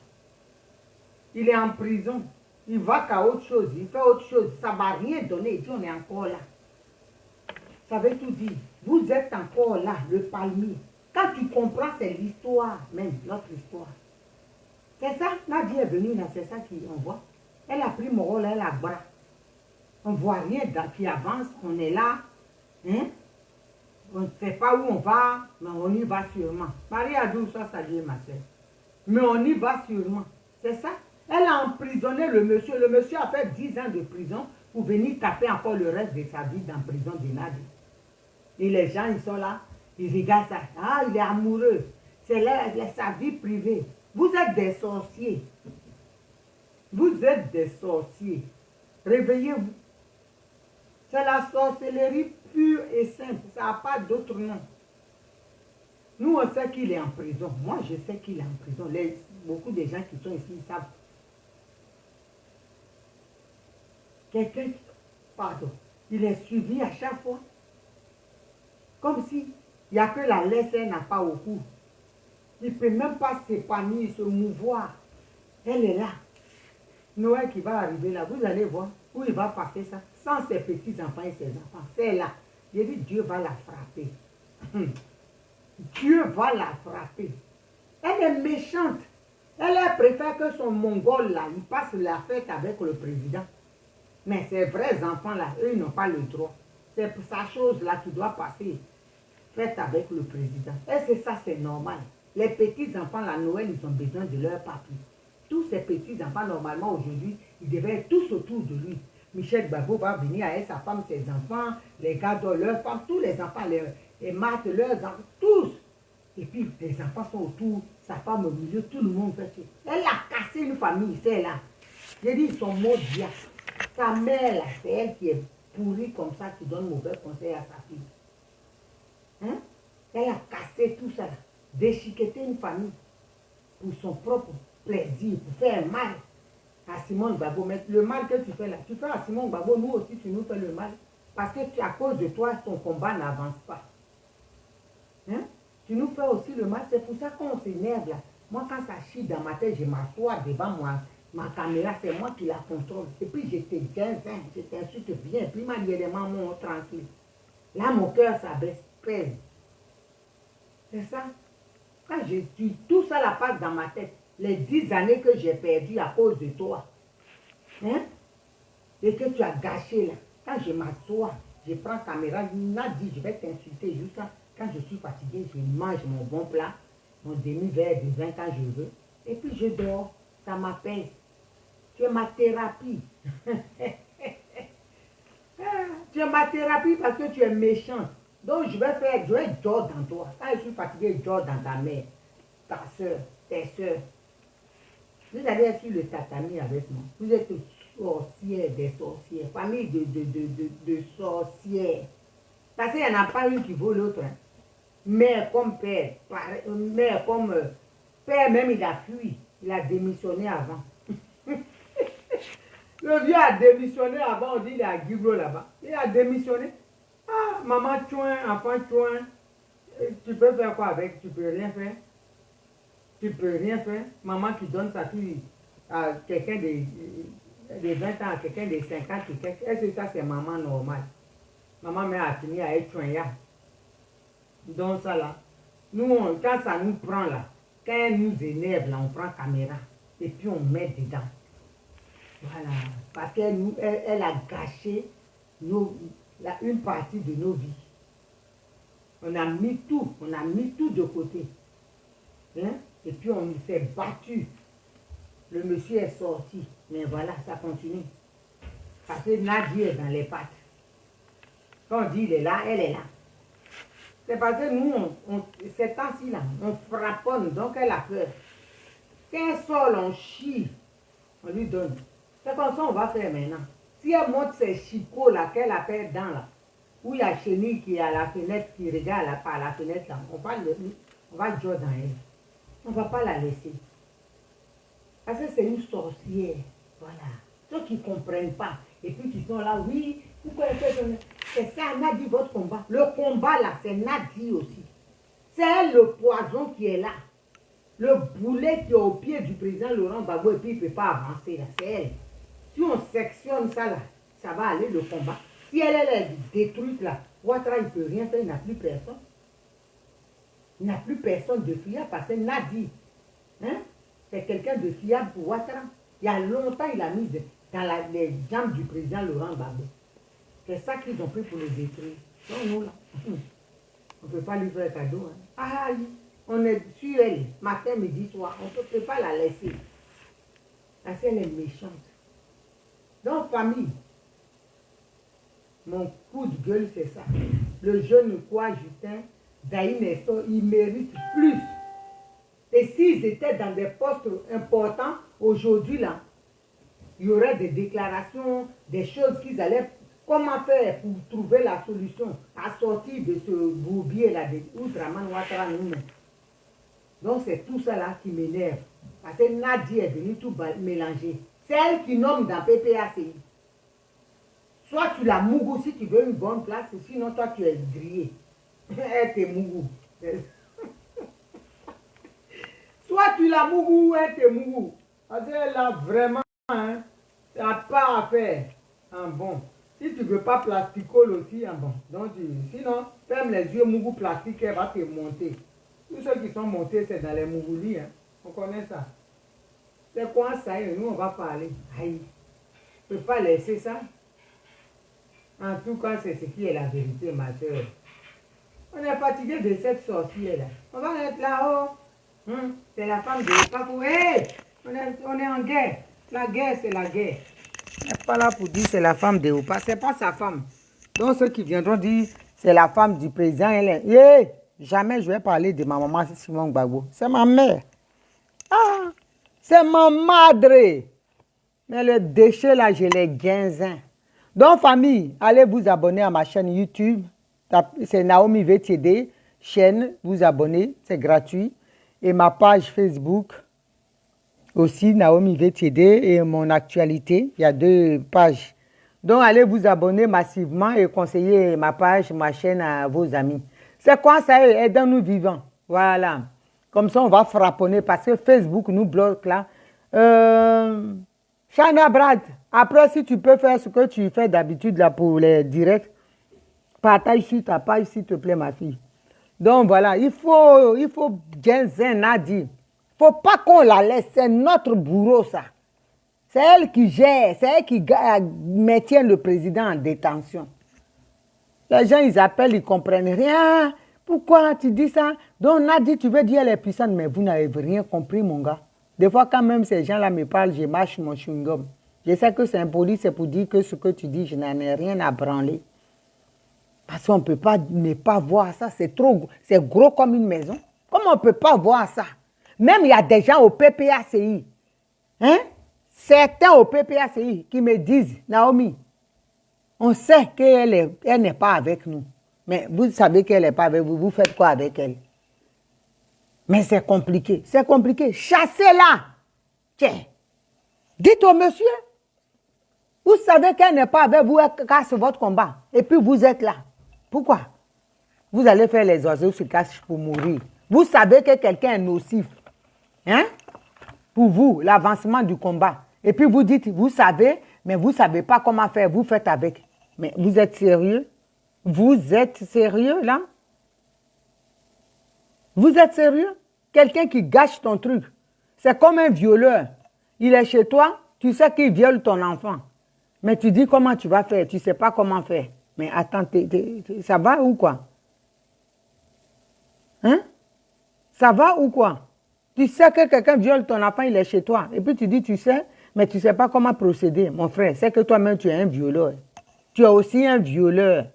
il est en prison. Il va qu'à autre chose, il fait autre chose. Ça ne va rien donner. Il dit, on est encore là. Ça veut tout dire. Vous êtes encore là, le palmier. Quand tu comprends, c'est l'histoire, même notre histoire. C'est ça, Nadia est venue là, c'est ça qu'on voit. Elle a pris mon rôle, elle a bras. On ne voit rien qui avance, on est là. Hein? On ne sait pas où on va, mais on y va sûrement. Marie a dit ça, salut ma soeur. Mais on y va sûrement. C'est ça. Elle a emprisonné le monsieur. Le monsieur a fait 10 ans de prison pour venir taper encore le reste de sa vie dans la prison de Nadia. Et les gens, ils sont là, ils regardent ça. Ah, il est amoureux. C'est sa vie privée. Vous êtes des sorciers. Vous êtes des sorciers. Réveillez-vous. C'est la sorcellerie pure et simple. Ça n'a pas d'autre nom. Nous, on sait qu'il est en prison. Moi, je sais qu'il est en prison. Beaucoup de gens qui sont ici, ils savent. Quelqu'un, pardon, il est suivi à chaque fois. Comme si il n'y a que la laisse, elle n'a pas au cou. Il ne peut même pas s'épanouir, se mouvoir. Elle est là. Noël qui va arriver là, vous allez voir où il va passer ça, sans ses petits-enfants et ses enfants. C'est là. J'ai dit, Dieu va la frapper. Dieu va la frapper. Elle est méchante. Elle préfère que son mongol là, il passe la fête avec le président. Mais ces vrais enfants là, eux, ils n'ont pas le droit. C'est pour sa chose là qui doit passer. Fête avec le président. Est-ce que ça c'est normal? Les petits-enfants, la Noël, ils ont besoin de leur papi. Tous ces petits-enfants, normalement, aujourd'hui, ils devraient être tous autour de lui. Michel Gbagbo va venir avec sa femme, ses enfants, les gardes, leurs femmes, tous les enfants, les maths, leurs enfants, tous. Et puis, les enfants sont autour, sa femme au milieu, tout le monde fait. Elle a cassé une famille, c'est là. J'ai dit, ils sont maudits. Sa mère, là, c'est elle qui est pourrie comme ça, qui donne mauvais conseils à sa fille. Hein? Elle a cassé tout ça, là. Déchiqueté une famille pour son propre plaisir, pour faire mal à Simone Gbagbo. Mais le mal que tu fais là, tu fais à Simone Gbagbo, nous aussi tu nous fais le mal. Parce que à cause de toi, ton combat n'avance pas. Hein? Tu nous fais aussi le mal, c'est pour ça qu'on s'énerve là. Moi quand ça chie dans ma tête, je m'assois devant moi, ma caméra, c'est moi qui la contrôle. Et puis je t'insulte bien, et puis ma dit les mamans tranquille. Là mon cœur s'abaisse, pèse. C'est ça. Quand je dis tout ça la passe dans ma tête, les 10 années que j'ai perdues à cause de toi, hein, et que tu as gâché là, quand je m'assois, je prends la caméra, Nadi, je vais t'insulter jusqu'à quand je suis fatigué, je mange mon bon plat, mon demi-verre de vin quand je veux, et puis je dors, ça m'apaise. Tu es ma thérapie. Tu es ma thérapie parce que tu es méchant. Donc je vais dors dans toi. Quand je suis fatigué, je dors dans ta mère, ta soeur, tes soeurs. Vous allez être sur le tatami avec moi. Vous êtes sorcières, des sorcières, famille de sorcières. Parce qu'il n'y en a pas une qui vaut l'autre. Hein. Mère comme père, mère comme père même il a fui. Il a démissionné avant. Le vieux a démissionné avant, on dit il est à Guibro là-bas. Il a démissionné. Ah, maman chouin, enfant chouin. Tu peux faire quoi avec? Tu peux rien faire. Tu peux rien faire. Maman qui donne sa fille à quelqu'un de 20 ans, à quelqu'un de 50 et quelques. Est-ce que ça c'est maman normale? Maman m'a fini à être chouin. Donc ça là. Nous, quand ça nous prend là, quand elle nous énerve là, on prend caméra et puis on met dedans. Voilà. Parce qu'elle a gâché une partie de nos vies. On a mis tout de côté. Hein? Et puis on s'est battu. Le monsieur est sorti. Mais voilà, ça continue. Parce que Nadia est dans les pattes. Quand on dit il est là, elle est là. C'est parce que nous, ces temps-ci là, on frapponne, donc elle a peur. Quand elle sort, on chie, on lui donne. C'est comme ça on va faire maintenant. Si elle monte ces chicots là, qu'elle appelle dans là, où il y a Chenille qui est à la fenêtre, qui regarde là, par la fenêtre là, on va jouer dans elle. On ne va pas la laisser. Parce que c'est une sorcière. Voilà. Ceux qui ne comprennent pas. Et puis qui sont là, oui, pourquoi c'est ça, Nadi, votre combat. Le combat là, c'est Nadi aussi. C'est elle le poison qui est là. Le boulet qui est au pied du président Laurent Gbagbo et puis il ne peut pas avancer là, c'est elle. Si on sectionne ça là, ça va aller le combat. Si elle est détruite là, Ouattara il ne peut rien faire, il n'a plus personne. Il n'a plus personne de fiable parce que Nadi, hein, c'est quelqu'un de fiable pour Ouattara. Il y a longtemps, il a mis dans les jambes du président Laurent Gbagbo. C'est ça qu'ils ont pris pour le détruire. Donc nous là, on ne peut pas lui faire cadeau. Hein. Ah, on est sur elle, matin, midi, soir. On ne peut pas la laisser. Parce qu'elle est méchante. Donc, famille, mon coup de gueule, c'est ça. Le jeune quoi, Justin, Daï Nestor, il mérite plus. Et s'ils étaient dans des postes importants, aujourd'hui, là, il y aurait des déclarations, des choses qu'ils allaient... Comment faire pour trouver la solution à sortir de ce bourbier-là, où Draman Ouattara nous met. Donc, c'est tout ça là qui m'énerve. Parce que Nadia est venue tout mélanger. C'est elle qui nomme dans PPACI. Soit tu la mougou si tu veux une bonne place, sinon toi tu es grillé. Elle te mougou. Soit tu la mougou, elle te mougou. Parce qu'elle a vraiment... Hein? Ça n'a pas à faire. Ah, bon. Si tu ne veux pas plasticole aussi, ah, bon. Donc, sinon, ferme les yeux, mougou plastique, elle va te monter. Tous ceux qui sont montés, c'est dans les mougoulis. Hein? On connaît ça. C'est quoi ça? Nous, on va parler. Aïe. Je ne peux pas laisser ça. En tout cas, c'est ce qui est la vérité, ma soeur. On est fatigué de cette sorcière-là. On va être là-haut. C'est la femme de Papou. Hey! On est en guerre. La guerre, c'est la guerre. Elle n'est pas là pour dire c'est la femme de Opa. Ce n'est pas sa femme. Donc ceux qui viendront dire c'est la femme du président, elle est... Yeah! Jamais je vais parler de ma maman Simone Gbagbo. C'est ma mère. Ah! C'est ma madre. Mais le déchet là, je l'ai guinzin. Donc famille, allez vous abonner à ma chaîne YouTube. C'est Naomi VTD. Chaîne, vous abonnez, c'est gratuit. Et ma page Facebook. Aussi Naomi VTD et mon actualité. Il y a 2 pages. Donc, allez vous abonner massivement et conseiller ma page, ma chaîne à vos amis. C'est quoi ça? Aidons-nous vivants. Voilà. Comme ça, on va frapponner parce que Facebook nous bloque là. Chana Brad, après, si tu peux faire ce que tu fais d'habitude là pour les directs, partage sur ta page, s'il te plaît, ma fille. Donc, voilà. Il faut Genzen Nadi. Faut pas qu'on la laisse, c'est notre bourreau ça. C'est elle qui gère, c'est elle qui maintient le président en détention. Les gens, ils appellent, ils comprennent rien. Pourquoi tu dis ça? Donc Nadi, tu veux dire elle est puissante, mais vous n'avez rien compris, mon gars. Des fois, quand même ces gens-là me parlent, je mâche mon chewing-gum. Je sais que c'est impoli, c'est pour dire que ce que tu dis, je n'en ai rien à branler. Parce qu'on ne peut pas ne pas voir ça, c'est trop, c'est gros comme une maison. Comment on ne peut pas voir ça? Même il y a des gens au PPACI, hein? Certains au PPACI qui me disent, Naomi, on sait qu'elle n'est pas avec nous. Mais vous savez qu'elle n'est pas avec vous, vous faites quoi avec elle? Mais c'est compliqué, c'est compliqué. Chassez-la! Tiens, dites au monsieur, vous savez qu'elle n'est pas avec vous, elle casse votre combat. Et puis vous êtes là. Pourquoi? Vous allez faire les oiseaux se cachent pour mourir. Vous savez que quelqu'un est nocif. Hein? Pour vous, l'avancement du combat. Et puis vous dites, vous savez, mais vous ne savez pas comment faire, vous faites avec. Mais vous êtes sérieux? Vous êtes sérieux là? Vous êtes sérieux? Quelqu'un qui gâche ton truc. C'est comme un violeur. Il est chez toi, tu sais qu'il viole ton enfant. Mais tu dis comment tu vas faire, tu ne sais pas comment faire. Mais attends, ça va ou quoi? Hein? Ça va ou quoi? Tu sais que quelqu'un viole ton enfant, il est chez toi. Et puis tu dis, tu sais, mais tu ne sais pas comment procéder. Mon frère, c'est que toi-même, tu es un violeur. Tu es aussi un violeur.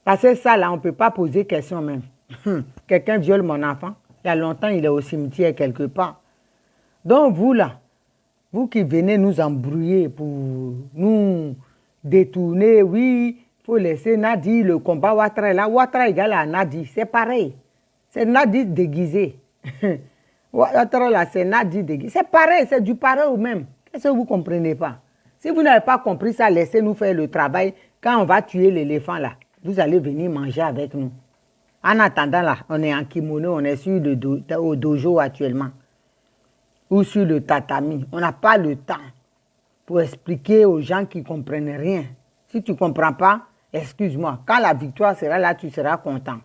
Parce que ça, là, on ne peut pas poser question même. Quelqu'un viole mon enfant. Il y a longtemps, il est au cimetière quelque part. Donc, vous, là, vous qui venez nous embrouiller pour nous détourner, oui, il faut laisser Nadi, le combat Ouattara là. Ouattara égale à Nadi, c'est pareil. C'est Nadi déguisé. Ouattara là, c'est Nadi déguisé. C'est pareil, c'est du pareil au même. Qu'est-ce que vous ne comprenez pas? Si vous n'avez pas compris ça, laissez-nous faire le travail. Quand on va tuer l'éléphant là, vous allez venir manger avec nous. En attendant là, on est en kimono, on est sur au dojo actuellement. Ou sur le tatami. On n'a pas le temps pour expliquer aux gens qui ne comprennent rien. Si tu ne comprends pas, excuse-moi. Quand la victoire sera là, tu seras content.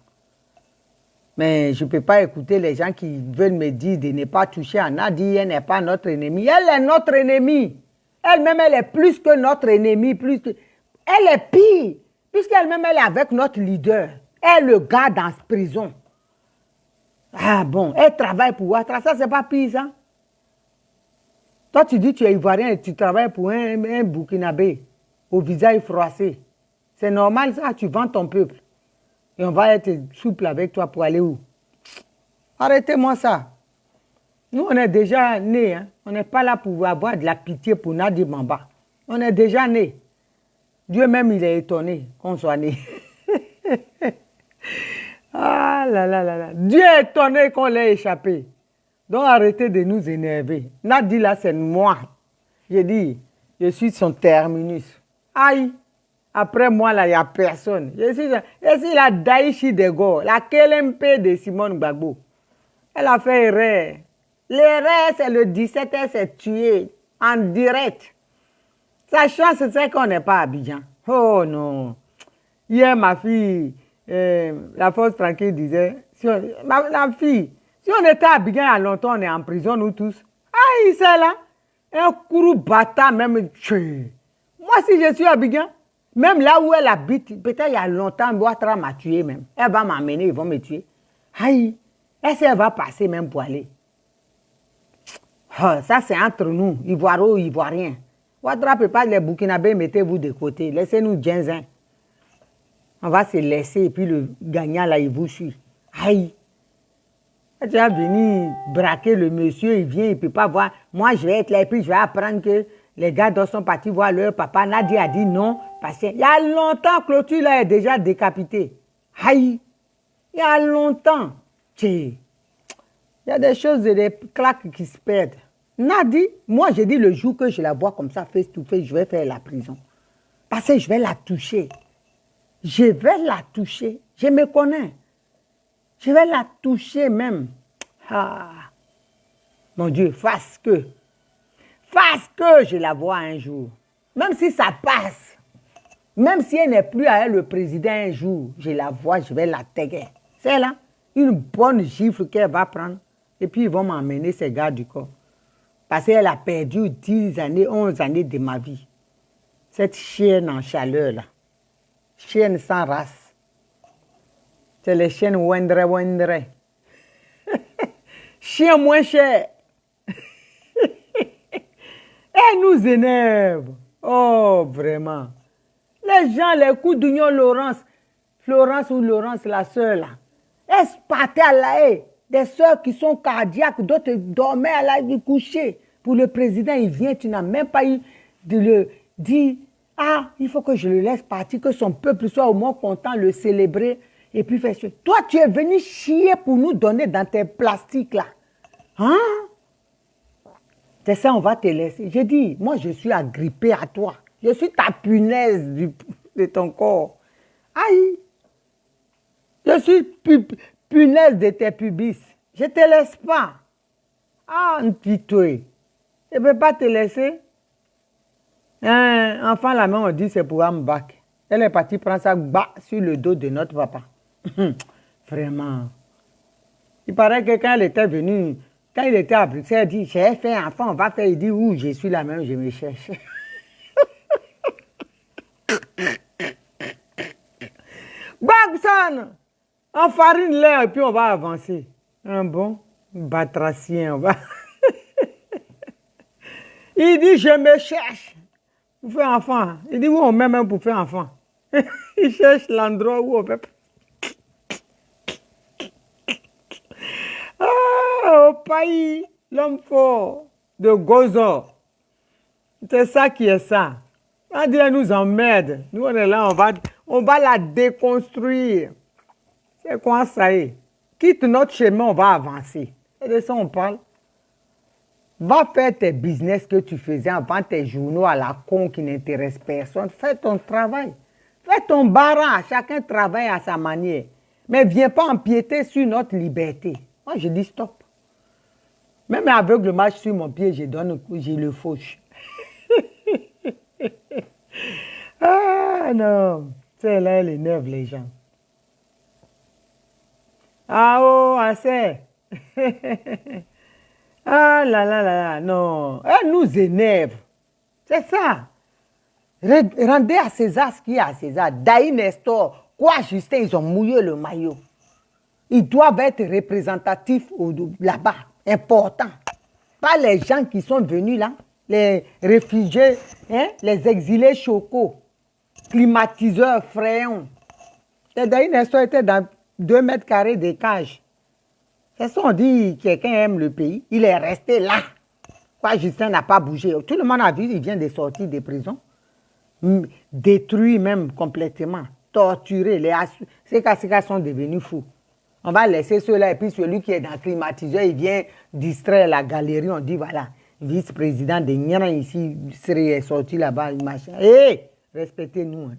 Mais je ne peux pas écouter les gens qui veulent me dire de ne pas toucher à Nadi. Elle n'est pas notre ennemie. Elle est notre ennemie. Elle-même, elle est plus que notre ennemie. Elle est pire. Puisqu'elle-même, elle est avec notre leader. Elle le garde en prison. Ah bon, elle travaille pour Ouattara. Ça, c'est pas pire, ça. Toi, tu dis que tu es ivoirien et tu travailles pour un Burkinabé au visage froissé. C'est normal, ça. Tu vends ton peuple. Et on va être souple avec toi pour aller où? Arrêtez-moi ça. Nous, on est déjà nés. Hein? On n'est pas là pour avoir de la pitié pour Nadi Bamba. On est déjà nés. Dieu même, il est étonné qu'on soit nés. Ah là là là là. Dieu est étonné qu'on l'ait échappé. Donc arrêtez de nous énerver. Nadi là, c'est moi. J'ai dit, je suis son terminus. Aïe. Après moi, là, il n'y a personne. Je suis la Daïchi de Go, la KLMP de Simone Gbagbo. Elle a fait erreur. L'erreur, c'est le 17, elle s'est tuée. en direct. Sa chance, c'est qu'on n'est pas à Abidjan. Oh non. Hier, ma fille, la force tranquille disait, la fille, si on était à Abidjan il y a longtemps, on est en prison, nous tous. Ah, c'est là. Un courroux bâtard, même. Moi, si je suis à Abidjan, même là où elle habite, peut-être il y a longtemps, Ouattara m'a tué même. Elle va m'emmener, ils vont me tuer. Aïe, est-ce qu'elle va passer même pour aller? Oh, ça, c'est entre nous, Ivoiro, Ivoiriens. Ouattara peut pas les Burkinabés, mettez-vous de côté. Laissez-nous Djenzin. On va se laisser et puis le gagnant là, il vous suit. Aïe. Tu vas venir braquer le monsieur, il vient, il ne peut pas voir. Moi, je vais être là et puis je vais apprendre que les gars sont partis voir leur papa. Nadia a dit non, parce qu'il y a longtemps, Clôture là est déjà décapité. Aïe. Il y a longtemps. Il y a des choses et des claques qui se perdent. Nadi, moi, j'ai dit le jour que je la vois comme ça, face to face, je vais faire la prison. Parce que je vais la toucher. Je vais la toucher. Je me connais. Je vais la toucher même. Ah. Mon Dieu, fasse que je la vois un jour. Même si ça passe. Même si elle n'est plus à elle le président un jour, je la vois, je vais la taguer. C'est là, une bonne gifle qu'elle va prendre. Et puis ils vont m'emmener ces gars du corps. Parce qu'elle a perdu 10 années, 11 années de ma vie. Cette chienne en chaleur là. Chienne sans race. C'est les chiennes Wendre. Chien moins cher. Elle nous énerve. Oh, vraiment. Les gens, les coups d'union Florence ou Laurence, la sœur là. Elles partaient à la haie. Des sœurs qui sont cardiaques, d'autres dormaient à la haie coucher. Pour le président, il vient, tu n'as même pas eu de le dire. Ah, il faut que je le laisse partir, que son peuple soit au moins content, le célébrer, et puis faire ça. Toi, tu es venu chier pour nous donner dans tes plastiques là. Hein? C'est ça, on va te laisser. J'ai dit, moi, je suis agrippée à toi. Je suis ta punaise de ton corps. Aïe! Je suis punaise de tes pubis. Je ne te laisse pas. Ah, un petit toi. Je ne peux pas te laisser. Enfant, la main, on dit c'est pour un bac. Elle est partie prendre ça sur le dos de notre papa. Vraiment. Il paraît que quand elle était venue, quand il était à Bruxelles, il dit, j'ai fait un enfant, on va faire. Il dit, où je suis la même, je me cherche. Babson! On farine l'air et puis on va avancer. Un bon batracien, on va. Il dit, je me cherche. Pour faire enfant. Il dit, où on met même pour faire enfant. Il cherche l'endroit où on fait. Ah, au pays, l'homme fort de Gozo. C'est ça qui est ça. On dit, elle nous emmerde. Nous, on est là, on va la déconstruire. C'est quoi ça y est? Quitte notre chemin, on va avancer. C'est de ça on parle. Va faire tes business que tu faisais avant, tes journaux à la con qui n'intéressent personne. Fais ton travail. Fais ton barrage. Chacun travaille à sa manière. Mais viens pas empiéter sur notre liberté. Moi, je dis stop. Même avec le match sur mon pied, je le fauche. Ah non. C'est là, elle énerve les gens. Ah oh, assez. Ah là là là là, non. Elle nous énerve. C'est ça. Rendez à César ce qu'il y a à César. Daï Nestor, quoi Justin, ils ont mouillé le maillot. Ils doivent être représentatifs là-bas, importants. Pas les gens qui sont venus là, les réfugiés, hein, les exilés chocos, climatiseurs frayons. Et Daï Nestor était dans 2 mètres carrés de cage. C'est ça, on dit quelqu'un aime le pays. Il est resté là. Quoi, Justin n'a pas bougé. Tout le monde a vu, il vient de sortir des prisons. Détruit même complètement. Torturé. Ces cas sont devenus fous. On va laisser ceux-là et puis celui qui est dans le climatiseur, il vient distraire la galerie. On dit voilà, vice-président de Nian ici serait sorti là-bas. Hé, respectez-nous. Hein.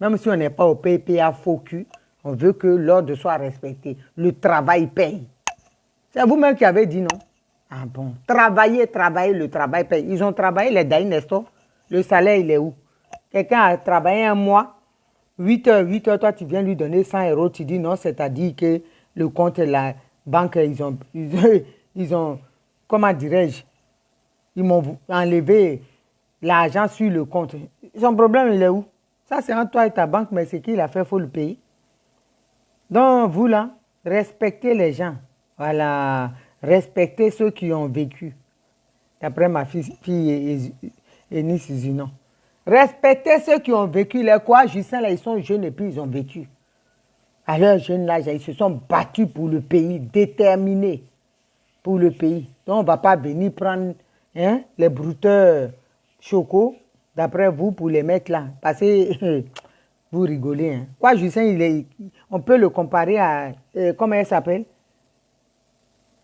Même si on n'est pas au PPA faux cul, on veut que l'ordre soit respecté. Le travail paye. C'est vous-même qui avez dit non. Ah bon? Travailler, le travail paye. Ils ont travaillé, les Daï Nestor. Le salaire, il est où? Quelqu'un a travaillé un mois, 8 heures, toi, tu viens lui donner 100 euros. Tu dis non, c'est-à-dire que le compte et la banque, ils ont comment dirais-je, ils m'ont enlevé l'argent sur le compte. Son problème, il est où? Ça, c'est entre toi et ta banque, mais c'est qu'il a fait, il faut le payer. Donc, vous là, respectez les gens. Voilà. Respectez ceux qui ont vécu. D'après ma fille Eunice Zinon. Respectez ceux qui ont vécu. Les quoi, Justin, là, ils sont jeunes et puis ils ont vécu. À leur jeune âge, ils se sont battus pour le pays, déterminés pour le pays. Donc, on ne va pas venir prendre les brouteurs chocos, d'après vous, pour les mettre là. Parce que vous rigolez. Hein. Quoi, Justin, on peut le comparer à, comment elle s'appelle?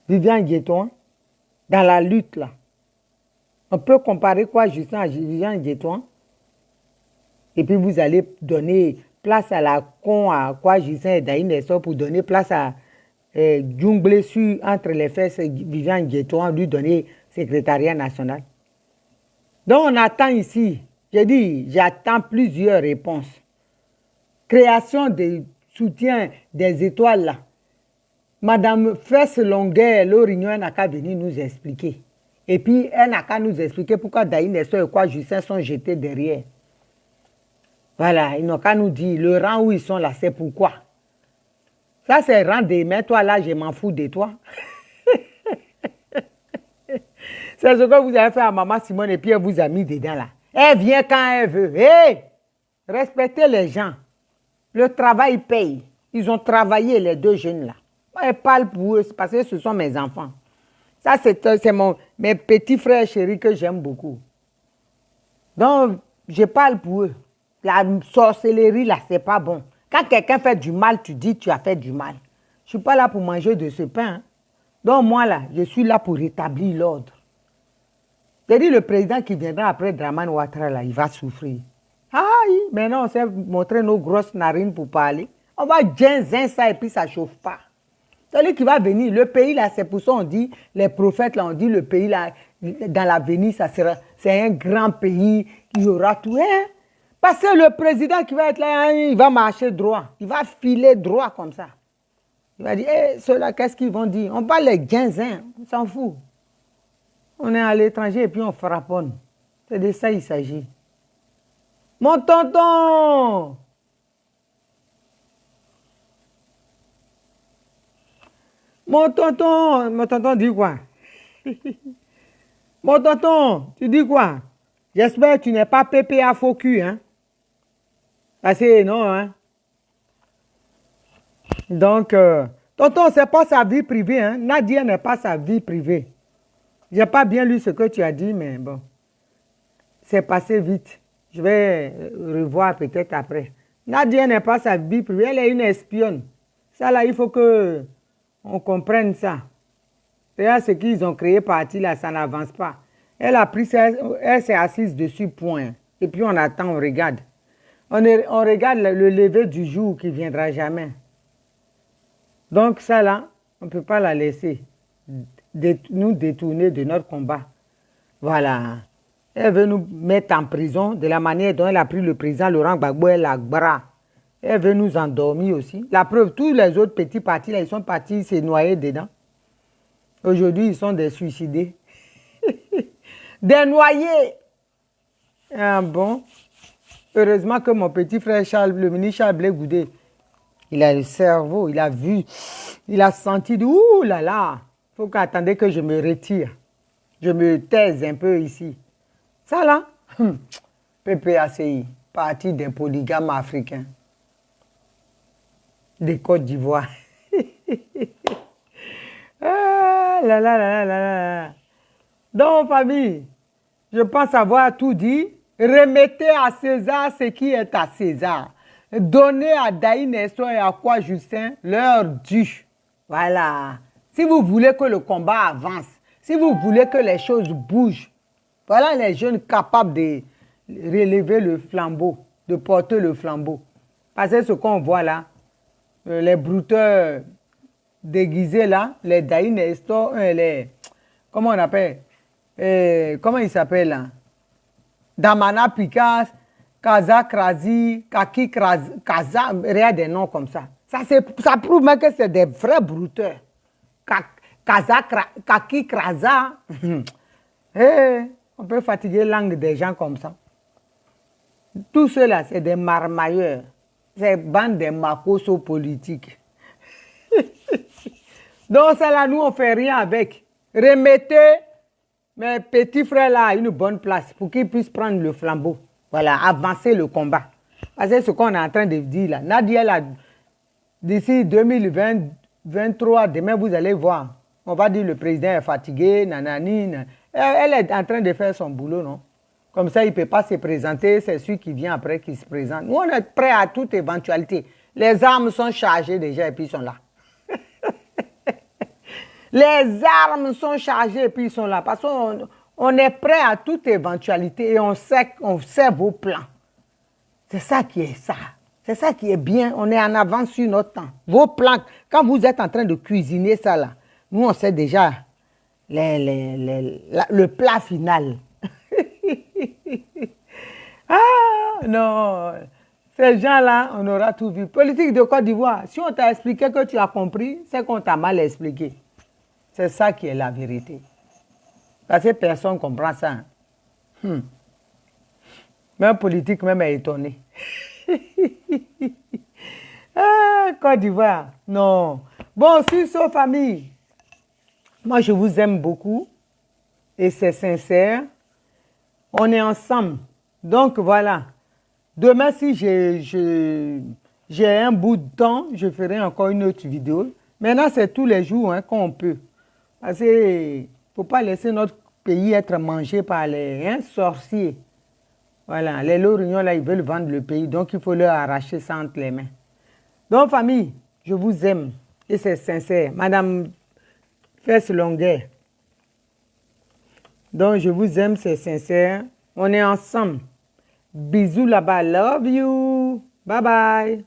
Viviane Guetton, dans la lutte là. On peut comparer quoi, Justin, à Viviane Guetton? Et puis vous allez donner place à la con à quoi, Justin et Daï Nestor pour donner place à Djunglé sur entre les fesses Viviane Guetton, lui donner secrétariat national. Donc on attend ici, j'ai dit, j'attends plusieurs réponses. Création de soutien des étoiles là. Madame Fesse Longuet, l'Orignon, elle n'a qu'à venir nous expliquer. Et puis, elle n'a qu'à nous expliquer pourquoi Daï Nestor et quoi Justin sont jetés derrière. Voilà, ils n'ont qu'à nous dire le rang où ils sont là, c'est pourquoi. Ça, c'est rang des mais toi là, je m'en fous de toi. C'est ce que vous avez fait à Maman Simone et puis elle vous a mis dedans là. Elle vient quand elle veut. Hey! Respectez les gens. Le travail paye. Ils ont travaillé, les deux jeunes là. Je parle pour eux parce que ce sont mes enfants. Ça, c'est mes petits frères chéris que j'aime beaucoup. Donc, je parle pour eux. La sorcellerie, là, c'est pas bon. Quand quelqu'un fait du mal, tu dis tu as fait du mal. Je ne suis pas là pour manger de ce pain. Hein. Donc, moi, là, je suis là pour rétablir l'ordre. C'est-à-dire, le président qui viendra après Dramane Ouattara, là, il va souffrir. Ah oui, mais non, on s'est montré nos grosses narines pour parler. On va ginzin ça et puis ça ne chauffe pas. Celui qui va venir, le pays là, c'est pour ça on dit, les prophètes là, on dit le pays là, dans l'avenir, ça sera, c'est un grand pays, il y aura tout. Hein? Parce que le président qui va être là, il va marcher droit, il va filer droit comme ça. Il va dire, ceux-là, qu'est-ce qu'ils vont dire? On parle les ginzins, on s'en fout. On est à l'étranger et puis on frapponne. C'est de ça il s'agit. Mon tonton! Mon tonton dit quoi? Mon tonton, tu dis quoi? J'espère que tu n'es pas PPA faux cul, hein? Parce que non, hein? Donc, tonton, c'est pas sa vie privée, hein? Nadia n'est pas sa vie privée. J'ai pas bien lu ce que tu as dit, mais bon. C'est passé vite. Je vais revoir peut-être après. Nadia n'est pas sa vie privée, elle est une espionne. Ça là, il faut que on comprenne ça. Regarde ce qu'ils ont créé parti là, ça n'avance pas. Elle a pris ça, elle s'est assise dessus, point. Et puis on attend, on regarde. On regarde le lever du jour qui ne viendra jamais. Donc ça là, on ne peut pas la laisser nous détourner de notre combat. Voilà. Elle veut nous mettre en prison de la manière dont elle a pris le président Laurent Gbagbo, elle a bras. Elle veut nous endormir aussi. La preuve, tous les autres petits partis, là, ils sont partis se noyer dedans. Aujourd'hui, ils sont des suicidés. Des noyés. Ah bon? Heureusement que mon petit frère Charles, le ministre Charles Blé Goudé, il a le cerveau, il a vu, il a senti, ouh là là, il faut qu'attendez que je me retire. Je me taise un peu ici. Ça là, PPACI, parti des polygames africains. Des Côte d'Ivoire. Ah, là, là, là, là, là. Donc, famille, je pense avoir tout dit. Remettez à César ce qui est à César. Donnez à Daï Nestor et à quoi Justin leur dû. Voilà. Si vous voulez que le combat avance, si vous voulez que les choses bougent, voilà les jeunes capables de relever le flambeau, de porter le flambeau. Parce que ce qu'on voit là, les brouteurs déguisés là, les Daï Nestor, comment on appelle, comment il s'appelle là? Damana Pikas, Kaza Krasi, Kaki Kaza, rien des noms comme ça. Ça prouve même que c'est des vrais brouteurs. Kaki Kraza. On peut fatiguer la langue des gens comme ça. Tout cela, c'est des marmailleurs. C'est bande de makoso politiques. Donc, ça là, nous, on ne fait rien avec. Remettez mes petits frères là à une bonne place pour qu'ils puissent prendre le flambeau. Voilà, avancer le combat. Parce que c'est ce qu'on est en train de dire là. Nadia, là, d'ici 2023, demain, vous allez voir. On va dire le président est fatigué, nanani. Elle est en train de faire son boulot, non? Comme ça, il ne peut pas se présenter. C'est celui qui vient après qui se présente. Nous, on est prêts à toute éventualité. Les armes sont chargées déjà et puis ils sont là. Les armes sont chargées et puis ils sont là. Parce qu'on est prêt à toute éventualité et on sait vos plans. C'est ça qui est ça. C'est ça qui est bien. On est en avance sur notre temps. Vos plans, quand vous êtes en train de cuisiner ça là, nous on sait déjà le plat final. Ah non, ces gens-là, on aura tout vu. Politique de Côte d'Ivoire, si on t'a expliqué que tu as compris, c'est qu'on t'a mal expliqué. C'est ça qui est la vérité. Parce que personne ne comprend ça. Même politique même est étonné. Ah, Côte d'Ivoire, non. Bon, si c'est famille, moi je vous aime beaucoup et c'est sincère. On est ensemble. Donc voilà. Demain, si j'ai un bout de temps, je ferai encore une autre vidéo. Maintenant, c'est tous les jours qu'on peut. Parce qu'il ne faut pas laisser notre pays être mangé par les sorciers. Voilà, les Lorignons, là, ils veulent vendre le pays. Donc, il faut leur arracher ça entre les mains. Donc, famille, je vous aime. Et c'est sincère. Madame Fesse Longuet. Donc, je vous aime, c'est sincère. On est ensemble. Bisous là-bas. Love you. Bye bye.